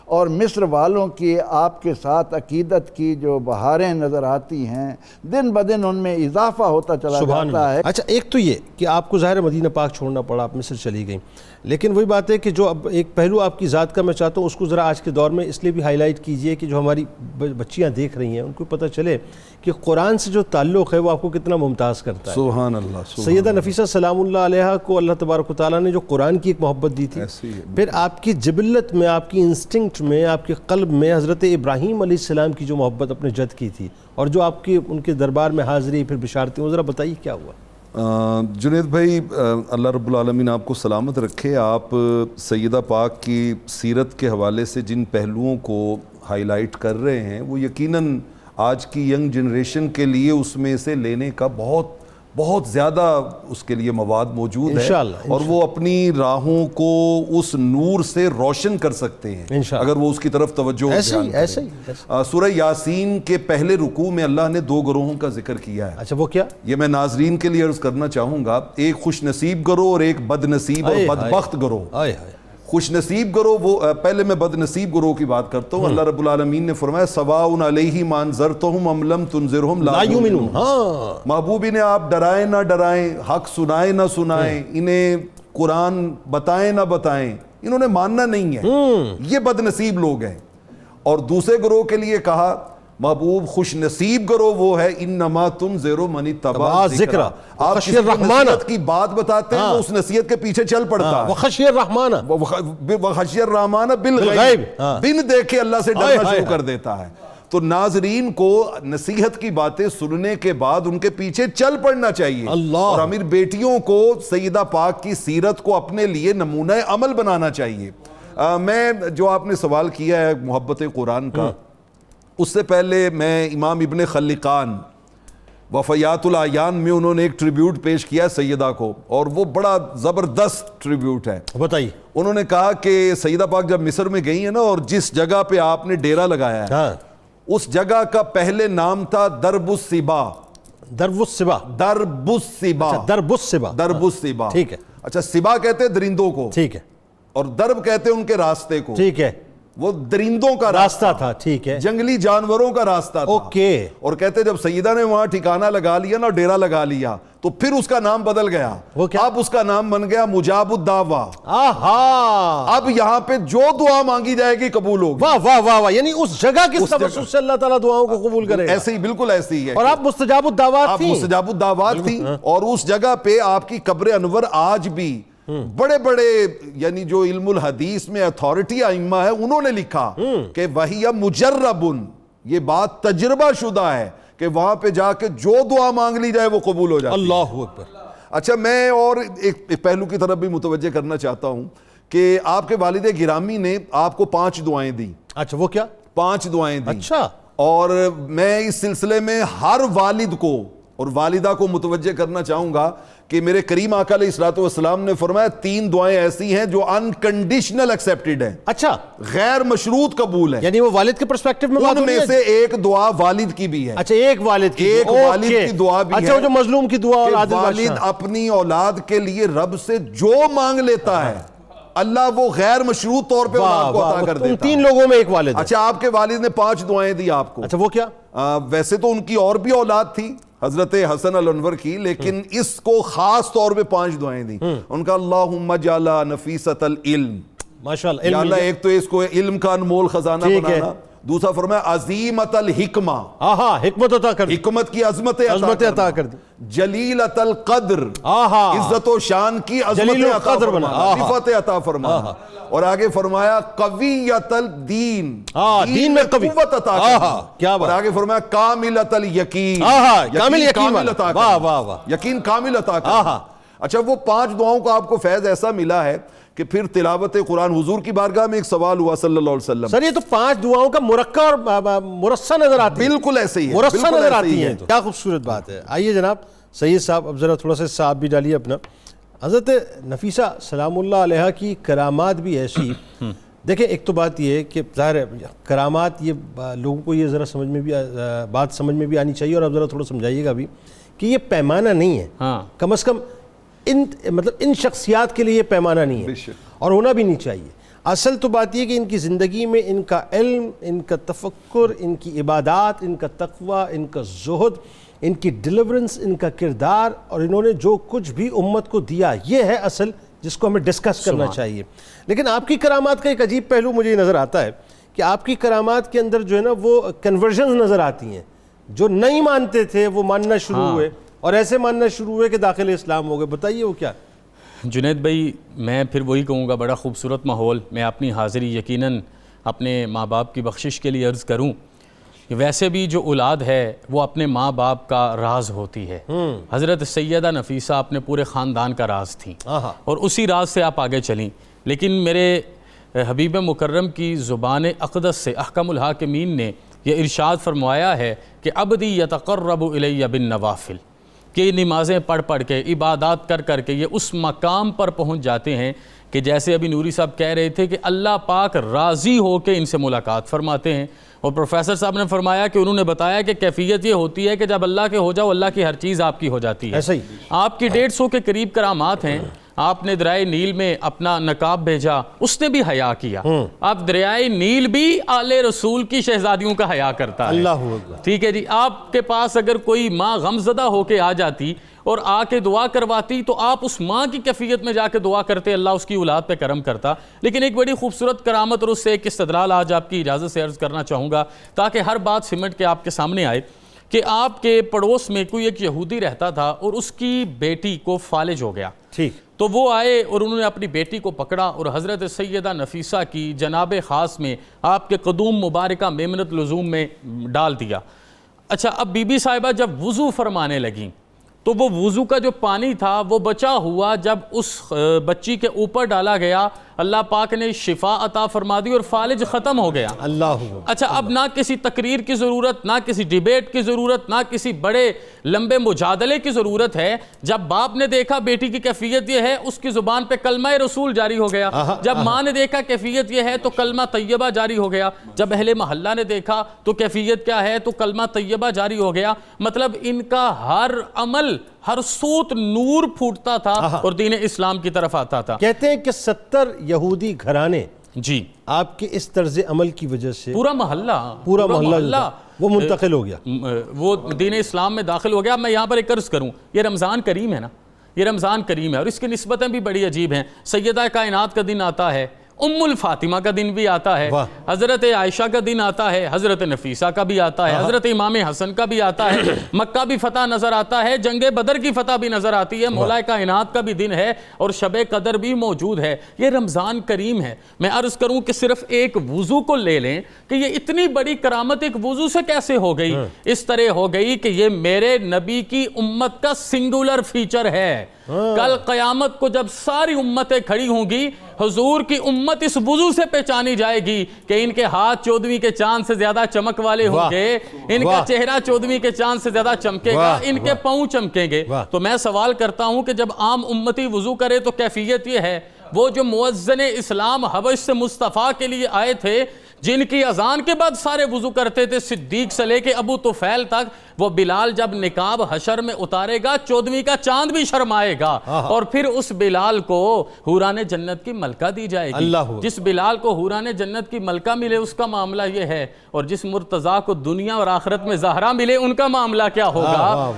اور مصر والوں کی آپ کے ساتھ عقیدت کی جو بہاریں نظر آتی ہیں، دن بدن ان میں اضافہ ہوتا چلا جاتا ہے۔ اچھا، ایک تو یہ کہ آپ کو ظاہر مدینہ پاک چھوڑنا پڑا، آپ مصر چلی گئیں، لیکن وہی بات ہے کہ جو اب ایک پہلو آپ کی ذات کا میں چاہتا ہوں اس کو ذرا آج کے دور میں اس لیے بھی ہائی لائٹ کیجئے کہ جو ہماری بچیاں دیکھ رہی ہیں ان کو پتہ چلے کہ قرآن سے جو تعلق ہے وہ آپ کو کتنا ممتاز کرتا ہے۔ سبحان اللہ، سیدہ نفیسہ سلام اللہ علیہا کو اللہ تبارک و تعالیٰ نے جو قرآن کی ایک محبت دی تھی، پھر آپ کی جبلت میں، آپ کی انسٹنکٹ میں، آپ کے قلب میں حضرت ابراہیم علیہ السلام کی جو محبت اپنے جد کی تھی، اور جو آپ کی ان کے دربار میں حاضری پھر بشارتیں، وہ ذرا بتائیے کیا ہوا؟ جنید بھائی اللہ رب العالمین آپ کو سلامت رکھے. آپ سیدہ پاک کی سیرت کے حوالے سے جن پہلوؤں کو ہائی لائٹ کر رہے ہیں وہ یقیناً آج کی ینگ جنریشن کے لیے اس میں سے لینے کا بہت زیادہ اس کے لیے مواد موجود ہے انشاءاللہ اور وہ اپنی راہوں کو اس نور سے روشن کر سکتے ہیں انشاءاللہ اگر وہ اس کی طرف توجہ دھیان کریں. ایسے ہی سورہ یاسین کے پہلے رکوع میں اللہ نے 2 گروہوں کا ذکر کیا ہے. اچھا وہ کیا؟ یہ میں ناظرین کے لیے عرض کرنا چاہوں گا, ایک خوش نصیب گروہ اور ایک بد نصیب اور بدبخت گروہ. خوش نصیب گروہ وہ پہلے میں بد نصیب گروہ کی بات کرتا ہوں. اللہ رب العالمین نے فرمایا سواء علیہم انذرتہم ام لم تنذرہم لا یؤمنون. محبوب انہیں آپ ڈرائیں نہ ڈرائیں, حق سنائیں نہ سنائیں, انہیں قرآن بتائیں نہ بتائیں, انہوں نے ماننا نہیں ہے. یہ بد نصیب لوگ ہیں. اور دوسرے گروہ کے لیے کہا محبوب خوش نصیب گروہ وہ ہے انما تنذر من اتبع ذکر. آپ کسی کو نصیحت کی بات بتاتے ہیں وہ اس نصیحت کے پیچھے چل پڑتا ہے. وخشی الرحمن وخشی الرحمن بالغیب, بن دیکھے اللہ سے ڈرنا شروع کر دیتا ہے. تو ناظرین کو نصیحت کی باتیں سننے کے بعد ان کے پیچھے چل پڑنا چاہیے اور امیر بیٹیوں کو سیدہ پاک کی سیرت کو اپنے لیے نمونہ عمل بنانا چاہیے. میں جو آپ نے سوال کیا ہے محبت قرآن کا, اس سے پہلے میں امام ابن خلقان وفیات الاعیان میں انہوں نے ایک ٹریبیوٹ پیش کیا سیدہ کو, اور وہ بڑا زبردست ٹریبیوٹ ہے. بتائیے. انہوں نے کہا کہ سیدہ پاک جب مصر میں گئی ہیں نا, اور جس جگہ پہ آپ نے ڈیرا لگایا ہے اس جگہ کا پہلے نام تھا درب السبا. درب السبا. درب السبا. درب السبا. درب السبا. ٹھیک ہے. اچھا سبا کہتے ہیں درندوں کو, ٹھیک ہے, اور درب کہتے ہیں ان کے راستے کو. ٹھیک ہے. وہ درندوں کا راستہ تھا. ٹھیک ہے. جنگلی جانوروں کا راستہ تھا. اوکے. اور کہتے جب سیدہ نے وہاں ٹھکانہ لگا لیا نا, ڈیرا لگا لیا, تو پھر اس کا نام بدل گیا. وہ کیا؟ اب اس کا نام بن گیا مجاب الدعوہ. آہا. اب یہاں پہ جو دعا مانگی جائے گی قبول ہوگی. واہ واہ واہ واہ. یعنی اس جگہ کی توسط سے اللہ تعالیٰ دعاؤں کو قبول کرے گا. ایسے ہی, بالکل ایسے ہی ہے. اور آپ مستجاب الدعوات تھیں. آپ مستجاب الدعوات تھیں, اور اس جگہ پہ آپ کی قبر انور آج بھی بڑے بڑے یعنی جو علم الحدیث میں اتھارٹی ائمہ ہے انہوں نے لکھا کہ وہی مجربن, یہ بات تجربہ شدہ ہے کہ وہاں پہ جا کے جو دعا مانگ لی جائے وہ قبول ہو جاتی ہے. اللہ اکبر. اچھا میں اور ایک پہلو کی طرف بھی متوجہ کرنا چاہتا ہوں کہ آپ کے والد گرامی نے آپ کو 5 دعائیں دی. اچھا وہ کیا؟ 5 دعائیں دی. اچھا. اور میں اس سلسلے میں ہر والد کو اور والدہ کو متوجہ کرنا چاہوں گا کہ میرے کریم آقا علیہ الصلوۃ والسلام نے فرمایا 3 دعائیں ایسی ہیں جو انکنڈیشنل ایکسیپٹڈ ہیں. اچھا. غیر مشروط قبول ہیں. یعنی وہ والد کے پرسپیکٹو میں بات ان میں سے ایک دعا والد کی بھی ہے. اچھا ایک والد کی. ایک والد کی دعا بھی ہے. اچھا وہ جو مظلوم کی دعا. اور والد اپنی اولاد کے لیے رب سے جو مانگ لیتا ہے اللہ وہ غیر مشروط طور پہ اولاد کو عطا کر دیتا ہے. ان 3 لوگوں میں ایک والد ہے. اچھا آپ کے والد نے 5 دعائیں دی آپ کو. اچھا وہ کیا؟ ویسے تو ان کی اور بھی اولاد تھی حضرت حسن الانور کی, لیکن اس کو خاص طور پہ 5 دعائیں دی. ان کا اللہم اجعل نفیست العلم, ماشاءاللہ. یا اللہ ایک تو اس کو علم کا انمول خزانہ بنانا. دوسرا فرمایا عظیمت الحکمہ, حکمت عطا کر دی. حکمت کی عظمت عطا کر دی. جلیلت القدر, عزت و شان کی عظمت عطا فرمانا, رفعت عطا فرمانا. اور آگے فرمایا قویت الدین, دین میں قوت عطا کرنا. اور آگے فرمایا کاملت الیقین, کامل عطا کرنا, یقین کامل عطا کرنا. اچھا وہ 5 دعاؤں کا آپ کو فیض ایسا ملا ہے کہ پھر تلاوت قرآن. حضور کی بارگاہ میں ایک سوال ہوا صلی اللہ علیہ وسلم. سر یہ تو 5 دعاؤں کا مرکہ اور مرصع نظر آتی ہے. بالکل ایسے ہی ہے, مرصع نظر آتی ہے. کیا خوبصورت بات ہے. آئیے جناب سید صاحب اب ذرا تھوڑا سا صاحب بھی ڈالیے اپنا. حضرت نفیسہ سلام اللہ علیہ کی کرامات بھی ایسی. دیکھیں ایک تو بات یہ ہے کہ ظاہر ہے کرامات, یہ لوگوں کو یہ ذرا سمجھ میں بھی بات سمجھ میں بھی آنی چاہیے, اور اب ذرا تھوڑا سمجھائیے گا بھی کہ یہ پیمانہ نہیں ہے. کم از کم ان شخصیات کے لیے یہ پیمانہ نہیں ہے, اور ہونا بھی نہیں چاہیے. اصل تو بات یہ کہ ان کی زندگی میں ان کا علم, ان کا تفکر, ان کی عبادات, ان کا تقوی, ان کا زہد, ان کی ڈیلیورنس, ان کا کردار, اور انہوں نے جو کچھ بھی امت کو دیا, یہ ہے اصل جس کو ہمیں ڈسکس کرنا چاہیے. لیکن آپ کی کرامات کا ایک عجیب پہلو مجھے یہ نظر آتا ہے کہ آپ کی کرامات کے اندر جو ہے نا وہ کنورژنز نظر آتی ہیں. جو نہیں مانتے تھے وہ ماننا شروع ہوئے, اور ایسے ماننا شروع ہوئے کہ داخل اسلام ہو گئے. بتائیے وہ کیا؟ جنید بھائی میں پھر وہی کہوں گا, بڑا خوبصورت ماحول. میں اپنی حاضری یقیناً اپنے ماں باپ کی بخشش کے لیے عرض کروں ویسے بھی جو اولاد ہے وہ اپنے ماں باپ کا راز ہوتی ہے. حضرت سیدہ نفیسہ اپنے پورے خاندان کا راز تھیں اور اسی راز سے آپ آگے چلیں. لیکن میرے حبیب مکرم کی زبان اقدس سے احکم الحاکمین نے یہ ارشاد فرمایا ہے کہ عبدی یتقرب الی بالنوافل، کہ نمازیں پڑھ پڑھ کے عبادات کر کر کے یہ اس مقام پر پہنچ جاتے ہیں کہ جیسے ابھی نوری صاحب کہہ رہے تھے کہ اللہ پاک راضی ہو کے ان سے ملاقات فرماتے ہیں. اور پروفیسر صاحب نے فرمایا کہ انہوں نے بتایا کہ کیفیت یہ ہوتی ہے کہ جب اللہ کے ہو جاؤ اللہ کی ہر چیز آپ کی ہو جاتی ہے. ایسا ہی آپ کی 150 کے قریب کرامات ہیں. آپ نے دریائے نیل میں اپنا نقاب بھیجا، اس نے بھی حیا کیا. آپ دریائے نیل بھی آل رسول کی شہزادیوں کا حیا کرتا ہے. اللہ اکبر. ٹھیک ہے جی. آپ کے پاس اگر کوئی ماں غمزدہ ہو کے آ جاتی اور آ کے دعا کرواتی تو آپ اس ماں کی کیفیت میں جا کے دعا کرتے، اللہ اس کی اولاد پہ کرم کرتا. لیکن ایک بڑی خوبصورت کرامت اور اس سے ایک استدلال آج آپ کی اجازت سے عرض کرنا چاہوں گا تاکہ ہر بات سمٹ کے آپ کے سامنے آئے کہ آپ کے پڑوس میں کوئی ایک یہودی رہتا تھا اور اس کی بیٹی کو فالج ہو گیا. ٹھیک. تو وہ آئے اور انہوں نے اپنی بیٹی کو پکڑا اور حضرت سیدہ نفیسہ کی جناب خاص میں آپ کے قدوم مبارکہ میمنت لزوم میں ڈال دیا. اچھا، اب بی بی صاحبہ جب وضو فرمانے لگیں تو وہ وضو کا جو پانی تھا وہ بچا ہوا جب اس بچی کے اوپر ڈالا گیا اللہ پاک نے شفا عطا فرما دی اور فالج ختم ہو گیا. اللہ. اچھا، اب نہ کسی تقریر کی ضرورت، نہ کسی ڈیبیٹ کی ضرورت، نہ کسی بڑے لمبے مجادلے کی ضرورت ہے. جب باپ نے دیکھا بیٹی کی کیفیت یہ ہے اس کی زبان پہ کلمہ رسول جاری ہو گیا. جب ماں نے دیکھا کیفیت یہ ہے تو کلمہ طیبہ جاری ہو گیا. جب اہل محلہ نے دیکھا تو کیفیت کیا ہے تو کلمہ طیبہ جاری ہو گیا. مطلب ان کا ہر عمل، ہر صوت نور پھوٹتا تھا اور دین اسلام کی طرف آتا تھا. کہتے ہیں کہ 70 یہودی گھرانے جی آپ کے اس طرز عمل کی وجہ سے پورا محلہ وہ منتقل ہو گیا، وہ دین اسلام میں داخل ہو گیا. میں یہاں پر ایک عرض کروں، یہ رمضان کریم ہے نا، یہ رمضان کریم ہے اور اس کی نسبتیں بھی بڑی عجیب ہیں. سیدہ کائنات کا دن آتا ہے، ام الفاطمہ کا دن بھی آتا ہے، حضرت عائشہ کا دن آتا ہے، حضرت نفیسہ کا بھی آتا ہے، حضرت امام حسن کا بھی آتا ہے، مکہ بھی فتح نظر آتا ہے، جنگ بدر کی فتح بھی نظر آتی ہے، مولا کائنات کا بھی دن ہے اور شب قدر بھی موجود ہے. یہ رمضان کریم ہے. میں عرض کروں کہ صرف ایک وضو کو لے لیں کہ یہ اتنی بڑی کرامت ایک وضو سے کیسے ہو گئی. اس طرح ہو گئی کہ یہ میرے نبی کی امت کا سنگولر فیچر ہے. کل قیامت کو جب ساری امتیں کھڑی ہوں گی حضور کی امت اس وضو سے پہچانی جائے گی کہ ان کے ہاتھ 14ویں کے چاند سے زیادہ چمک والے ہوں گے، ان کا چہرہ 14ویں کے چاند سے زیادہ چمکے گا، ان کے پاؤں چمکیں گے. تو میں سوال کرتا ہوں کہ جب عام امتی وضو کرے تو کیفیت یہ ہے. وہ جو مؤذن اسلام حبش سے مصطفیٰ کے لیے آئے تھے جن کی اذان کے بعد سارے وضو کرتے تھے، صدیق سے لے کے ابو طفیل تک، وہ بلال جب نقاب حشر میں اتارے گا 14ویں کا چاند بھی شرمائے گا اور پھر اس بلال کو حوران جنت کی ملکہ دی جائے گی. جس بلال کو حوران جنت کی ملکہ ملے اس کا معاملہ یہ ہے، اور جس مرتضیٰ کو دنیا اور آخرت میں زہرا ملے ان کا معاملہ کیا ہوگا.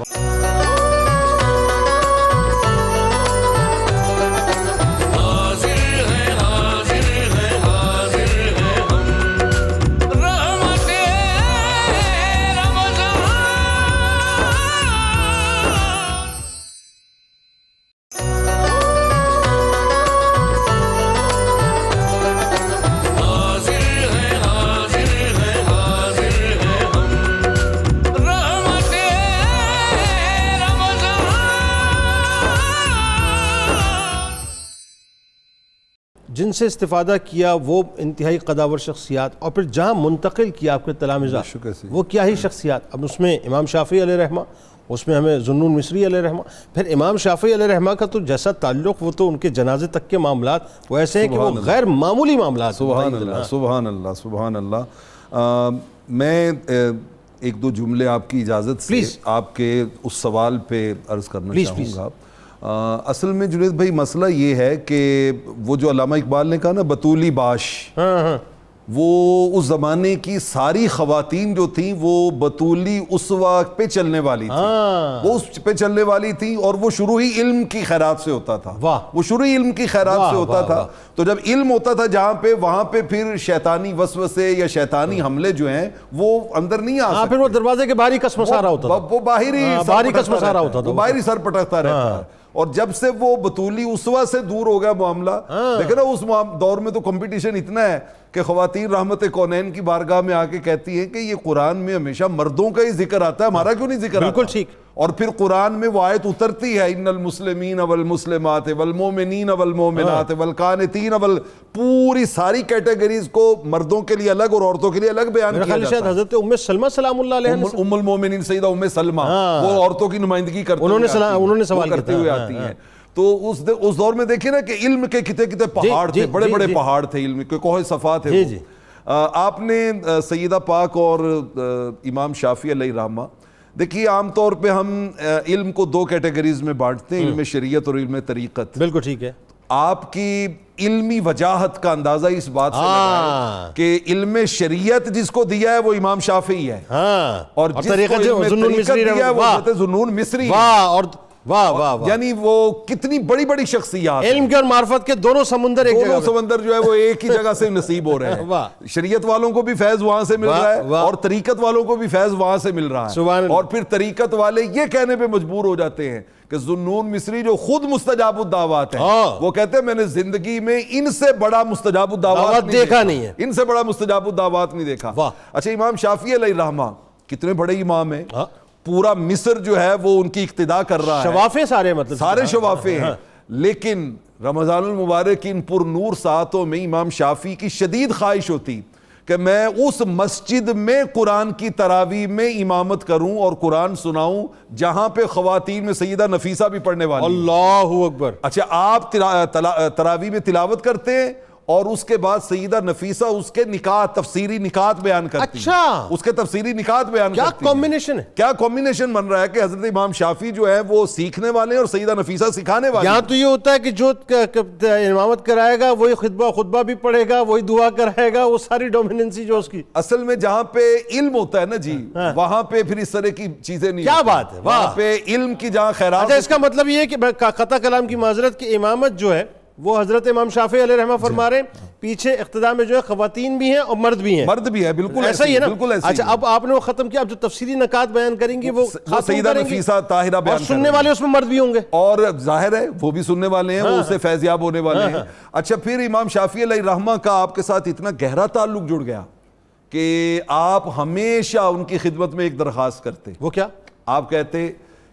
جن سے استفادہ کیا وہ انتہائی قداور شخصیات، اور پھر جہاں منتقل کیا آپ کے تلامذہ وہ کیا ہی شخصیات. اب اس میں امام شافعی علیہ رحمہ، اس میں ہمیں ذوالنون مصری علیہ رحمہ. پھر امام شافعی علیہ رحمہ کا تو جیسا تعلق، وہ تو ان کے جنازے تک کے معاملات وہ ایسے ہیں کہ وہ غیر معمولی معاملات. سبحان اللہ، سبحان اللہ، سبحان اللہ. میں ایک دو جملے آپ کی اجازت سے آپ کے اس سوال پہ عرض کرنا چاہوں گا. اصل میں جنید بھائی مسئلہ یہ ہے کہ وہ جو علامہ اقبال نے کہا نا بطولی باش، وہ اس زمانے کی ساری خواتین جو تھیں وہ بطولی اسوہ پہ چلنے والی تھیں، وہ اس پہ چلنے والی تھیں، اور وہ شروع ہی علم کی خیرات سے ہوتا تھا. وہ شروع ہی علم کی خیرات سے ہوتا تھا. تو جب علم ہوتا تھا جہاں پہ، وہاں پہ پھر شیطانی وسوسے یا شیطانی حملے جو ہیں وہ اندر نہیں آ سکتے. پھر وہ دروازے کے باہر ہی کسمسارا ہوتا تھا، وہ باہری کسمسارا ہوتا تھا، وہ باہری سر پٹکتا رہتا ہے. اور جب سے وہ بطولی اسوہ سے دور ہو گیا معاملہ، دیکھیں نا اس دور میں تو کمپٹیشن اتنا ہے کہ خواتین رحمت کونین کی بارگاہ میں آ کے کہتی ہیں کہ یہ قرآن میں ہمیشہ مردوں کا ہی ذکر آتا ہے، ہمارا کیوں نہیں ذکر آتا؟ بالکل ٹھیک۔ اور پھر قرآن میں وہ آیت اترتی ہے ان المسلمین والمسلمات والمومنین والمومنات والقانتین پوری ساری کیٹیگریز کو مردوں کے لیے الگ اور عورتوں کے لیے الگ بیان میرا کیا خیال جاتا ہے۔ شاید حضرت ام سلمہ سلام اللہ علیہ نے ام المومنین سیدہ ام سلمہ وہ عورتوں کی نمائندگی کرتے ہوئے آتی ہیں۔ تو اس دور میں دیکھیں نا کہ علم کے کتے پہاڑ تھے، بڑے بڑے پہاڑ تھے علم کے، کوہ صفا تھے۔ آپ نے سیدہ پاک اور امام شافعی علیہ رحمہ، دیکھیے عام طور پہ ہم علم کو دو کیٹیگریز میں بانٹتے ہیں، علم شریعت اور علم طریقت۔ بالکل ٹھیک ہے۔ آپ کی علمی وجاہت کا اندازہ اس بات سے لگا ہے کہ علم شریعت جس کو دیا ہے وہ امام شافعی ہے، اور جس کو علم طریقت دیا ہے وہ حضرت ذوالنون مصری ہے۔ واہ واہ واہ، یعنی وہ کتنی بڑی بڑی شخصیات، علم کے اور معرفت کے دونوں سمندر ایک جگہ، دونوں سمندر جو ہے وہ ایک ہی جگہ سے نصیب ہو رہے ہیں۔ شریعت والوں کو بھی فیض وہاں سے مل رہا ہے اور طریقت والوں کو بھی فیض وہاں سے مل رہا ہے، اور پھر طریقت والے یہ کہنے پہ مجبور ہو جاتے ہیں کہ ذوالنون مصری جو خود مستجاب الدعوات ہیں، وہ کہتے ہیں میں نے زندگی میں ان سے بڑا مستجاب الدعوات دیکھا نہیں ہے، ان سے بڑا مستجاب الدعوات نہیں دیکھا۔ اچھا، امام شافعی علیہ رحمہ کتنے بڑے امام ہیں، پورا مصر جو ہے وہ ان کی اقتداء کر رہا ہے، شوافے سارے، مطلب سارے شوافے ہیں، لیکن رمضان المبارک کی ان پر نور ساعتوں میں امام شافعی کی شدید خواہش ہوتی کہ میں اس مسجد میں قرآن کی تراویح میں امامت کروں اور قرآن سناؤں جہاں پہ خواتین میں سیدہ نفیسہ بھی پڑھنے والی۔ اللہ اکبر۔ اچھا، آپ تراویح میں تلاوت کرتے ہیں اور اس کے بعد سیدہ نفیسہ اس کے نکات، تفسیری نکات بیان کرتی ہیں۔ اچھا، اس کے تفسیری نکات بیان کرتی ہیں۔ کیا کمبینیشن ہے، کیا کمبینیشن بن رہا ہے کہ حضرت امام شافعی جو ہے وہ سیکھنے والے ہیں اور سیدہ نفیسہ سکھانے والے ہیں۔ یہاں تو یہ ہوتا ہے کہ جو امامت کرائے گا وہی خطبہ بھی پڑھے گا، وہی دعا کرائے گا، وہ ساری ڈومیننسی جو اس کی، اصل میں جہاں پہ علم ہوتا ہے نا جی، وہاں پہ پھر اس طرح کی چیزیں نہیں، کیا بات ہے، وہاں پہ علم کی جہاں خیرات۔ اچھا، اس کا مطلب یہ ہے کہ قطع کلام کی معذرت کی امامت جو ہے وہ حضرت امام شافعی علیہ رحمہ فرما رہے ہیں پیچھے اقتداء میں جو ہے خواتین بھی ہیں اور مرد بھی ہیں، مرد بھی ہے، بالکل ایسا ہی ہے نا۔ بالکل ایسا ہی۔ اچھا، اب آپ نے وہ ختم کیا، اب جو تفسیری نکات بیان کریں گی وہ سیدہ نفیسہ طاہرہ بیان اور سننے والے اس میں مرد بھی ہوں گے، اور ظاہر ہے وہ بھی سننے والے ہیں، وہ اس سے فیضیاب ہونے والے ہیں۔ اچھا، پھر امام شافعی علیہ رحمہ کا آپ کے ساتھ اتنا گہرا تعلق جڑ گیا کہ آپ ہمیشہ ان کی خدمت میں ایک درخواست کرتے۔ وہ کیا؟ آپ کہتے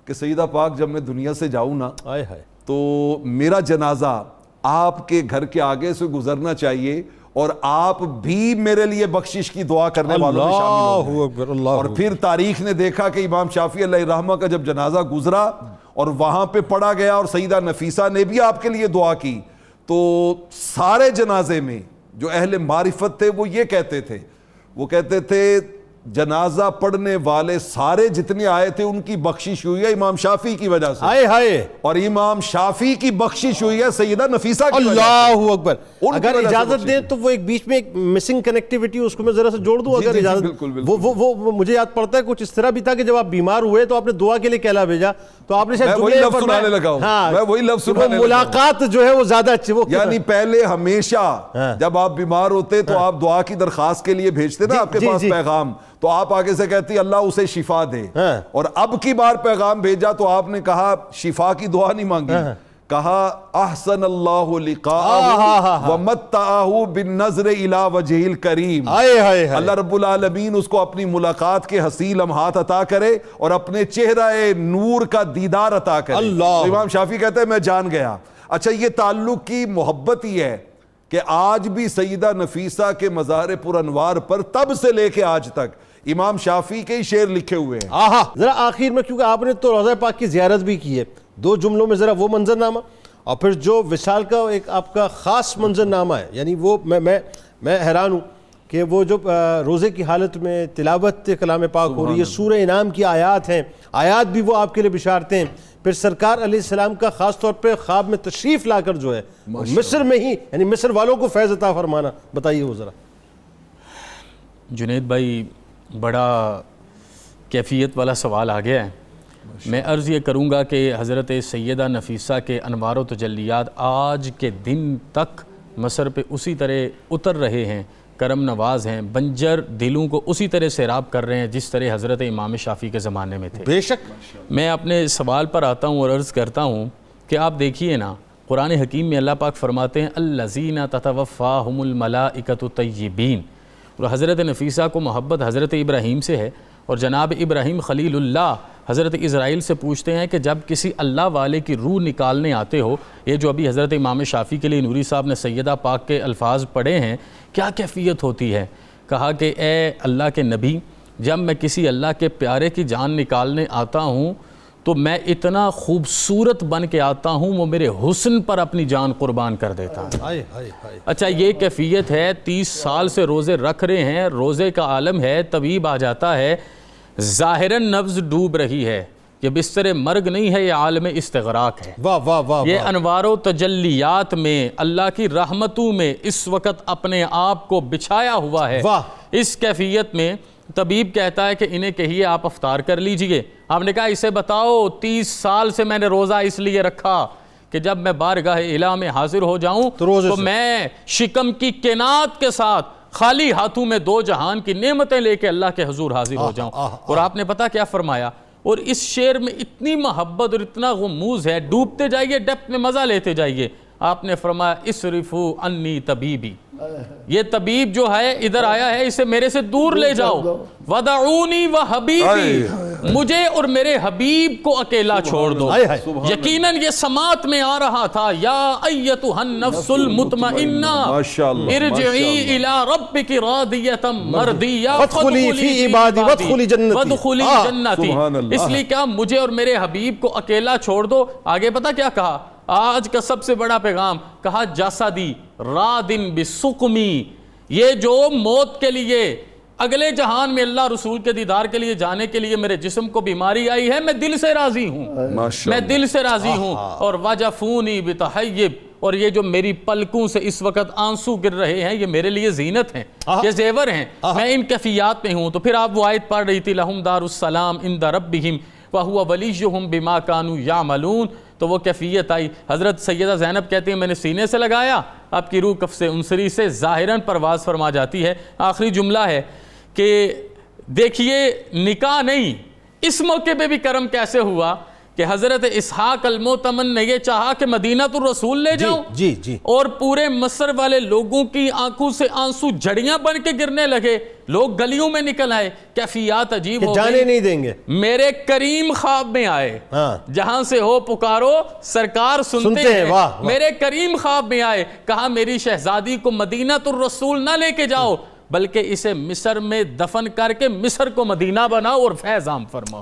کہ سیدہ پاک جب میں دنیا سے جاؤں نا تو میرا جنازہ آپ کے گھر کے آگے سے گزرنا چاہیے اور آپ بھی میرے لیے بخشش کی دعا کرنے والوں میں شامل ہوں۔ اور پھر تاریخ نے دیکھا کہ امام شافعی علیہ رحمہ کا جب جنازہ گزرا اور وہاں پہ پڑھا گیا اور سیدہ نفیسہ نے بھی آپ کے لیے دعا کی، تو سارے جنازے میں جو اہل معرفت تھے وہ یہ کہتے تھے، وہ کہتے تھے جنازہ پڑھنے والے سارے جتنے آئے تھے ان کی بخشش ہوئی ہے امام شافعی کی وجہ سے، اور امام شافعی کی بخشش ہوئی ہے سیدہ نفیسہ کی وجہ سے۔ اللہ اکبر۔ اگر اجازت دیں تو وہ ایک بیچ میں ایک مسنگ کنیکٹیوٹی اس کو میں ذرا سے جوڑ دوں، اگر اجازت؟ وہ مجھے یاد پڑتا ہے کچھ اس طرح بھی تھا کہ جب آپ بیمار ہوئے تو آپ نے دعا کے لیے کہلا بھیجا، تو آپ نے شاید وہی لفظ سنانے لگا ہوں، میں وہی لفظ سنانے لگا ہوں، ملاقات جو ہے وہ زیادہ اچھی، وہ یعنی پہلے ہمیشہ جب آپ بیمار ہوتے تو آپ دعا کی درخواست کے لیے بھیجتے نا آپ کے پاس پیغام، تو آپ آگے سے کہتی اللہ اسے شفا دے، اور اب کی بار پیغام بھیجا تو آپ نے کہا شفا کی دعا نہیں مانگی، کہا احسن اللہ لقاءہ ومتعہ بالنظر الی وجہ الکریم، اللہ رب العالمین اس کو اپنی ملاقات کے حسین لمحات عطا کرے اور اپنے چہرہ نور کا دیدار عطا کرے۔ تو امام شافعی کہتے ہیں میں جان گیا۔ اچھا، یہ تعلق کی محبت ہی ہے کہ آج بھی سیدہ نفیسہ کے مزار پر انوار پر تب سے لے کے آج تک امام شافعی کے ہی شعر لکھے ہوئے ہیں۔ ذرا آخر میں، کیونکہ آپ نے تو روضہ پاک کی زیارت بھی کی ہے، دو جملوں میں ذرا وہ منظرنامہ اور پھر جو وصال کا ایک آپ کا خاص منظرنامہ ہے، یعنی وہ میں حیران ہوں کہ وہ جو روزے کی حالت میں تلاوت کلام پاک ہو رہی ہے، سورہ انعام کی آیات ہیں، آیات بھی وہ آپ کے لیے بشارتیں ہیں، پھر سرکار علیہ السلام کا خاص طور پہ خواب میں تشریف لا کر جو ہے مصر میں ہی، یعنی مصر والوں کو فیض عطا فرمانا، بتائیے وہ ذرا۔ جنید بھائی، بڑا کیفیت والا سوال آ گیا ہے۔ میں عرض یہ کروں گا کہ حضرت سیدہ نفیسہ کے انوار و تجلیات آج کے دن تک مصر پہ اسی طرح اتر رہے ہیں، کرم نواز ہیں، بنجر دلوں کو اسی طرح سیراب کر رہے ہیں جس طرح حضرت امام شافعی کے زمانے میں تھے۔ بے شک۔ میں اپنے سوال پر آتا ہوں اور عرض کرتا ہوں کہ آپ دیکھیے نا قرآن حکیم میں اللہ پاک فرماتے ہیں الذین تتوفاہم الملائکۃ طیبین، اور حضرت نفیسہ کو محبت حضرت ابراہیم سے ہے، اور جناب ابراہیم خلیل اللہ حضرت اسرائیل سے پوچھتے ہیں کہ جب کسی اللہ والے کی روح نکالنے آتے ہو، یہ جو ابھی حضرت امام شافعی کے لیے نوری صاحب نے سیدہ پاک کے الفاظ پڑھے ہیں، کیا کیفیت ہوتی ہے؟ کہا کہ اے اللہ کے نبی، جب میں کسی اللہ کے پیارے کی جان نکالنے آتا ہوں تو میں اتنا خوبصورت بن کے آتا ہوں، وہ میرے حسن پر اپنی جان قربان کر دیتا ہے۔ اچھا یہ کیفیت ہے، 30 سال سے روزے رکھ رہے ہیں، روزے کا عالم ہے، طبیب آ جاتا ہے، ظاہراً نبض ڈوب رہی ہے، یہ بستر مرگ نہیں ہے، یہ عالم استغراق ہے۔ واہ واہ واہ، یہ انوار و تجلیات میں اللہ کی رحمتوں میں اس وقت اپنے آپ کو بچھایا ہوا ہے۔ واہ۔ اس کیفیت میں طبیب کہتا ہے کہ انہیں کہیے آپ افطار کر لیجئے۔ آپ نے کہا اسے بتاؤ 30 سال سے میں نے روزہ اس لیے رکھا کہ جب میں بارگاہ الہ میں حاضر ہو جاؤں تو میں شکم کی کینات کے ساتھ خالی ہاتھوں میں 2 جہان کی نعمتیں لے کے اللہ کے حضور حاضر ہو جاؤں۔ اور آپ نے پتہ کیا فرمایا؟ اور اس شعر میں اتنی محبت اور اتنا غموز ہے، ڈوبتے جائیے، ڈیپتھ میں مزہ لیتے جائیے۔ آپ نے فرمایا اسرفو انی طبیبی، یہ طبیب جو ہے ادھر آیا ہے، اسے میرے سے دور لے جاؤ، ودعونی و حبیبی، مجھے اور میرے حبیب کو اکیلا چھوڑ دو۔ یقیناً یہ سماعت میں آ رہا تھا، یا ایتھا النفس المطمئنہ ارجعی الی ربک راضیۃ مرضیہ فادخلی فی عبادی وادخلی جنتی، وادخلی جنتی۔ اس لیے کیا مجھے اور میرے حبیب کو اکیلا چھوڑ دو۔ آگے پتہ کیا کہا؟ آج کا سب سے بڑا پیغام کہا جسدی رادن بسقمی، یہ جو موت کے لیے اگلے جہان میں اللہ رسول کے دیدار کے لیے جانے کے لیے میرے جسم کو بیماری آئی ہے، میں دل سے راضی ہوں، میں دل سے راضی ہوں۔ اور وجفونی بتحیب، اور یہ جو میری پلکوں سے اس وقت آنسو گر رہے ہیں یہ میرے لیے زینت ہیں، یہ زیور ہیں، میں ان کیفیات میں ہوں۔ تو پھر آپ وہ آیت پڑھ رہی تھی لہم دار السلام عند ربہم وَهُوَ وَلِيُّهُمْ بِمَا كَانُوا يَعْمَلُونَ، تو وہ کیفیت آئی۔ حضرت سیدہ زینب کہتی ہیں میں نے سینے سے لگایا، آپ کی روح کف سے انصری سے ظاہراً پرواز فرما جاتی ہے۔ آخری جملہ ہے کہ دیکھیے نکاح نہیں، اس موقع پہ بھی کرم کیسے ہوا کہ حضرت اسحاق المعتمن نے یہ چاہا کہ مدینہ الرسول لے جاؤں، اور پورے مصر والے لوگوں کی آنکھوں سے آنسو جھڑیاں بن کے گرنے لگے، لوگ گلیوں میں نکل آئے، کیفیات عجیب ہو گئی، جانے نہیں دیں گے۔ میرے کریم خواب میں آئے، جہاں سے ہو پکارو سرکار سنتے ہیں، میرے کریم خواب میں آئے، کہا میری شہزادی کو مدینہ الرسول نہ لے کے جاؤ بلکہ اسے مصر میں دفن کر کے مصر کو مدینہ بناؤ اور فیض عام فرماؤ۔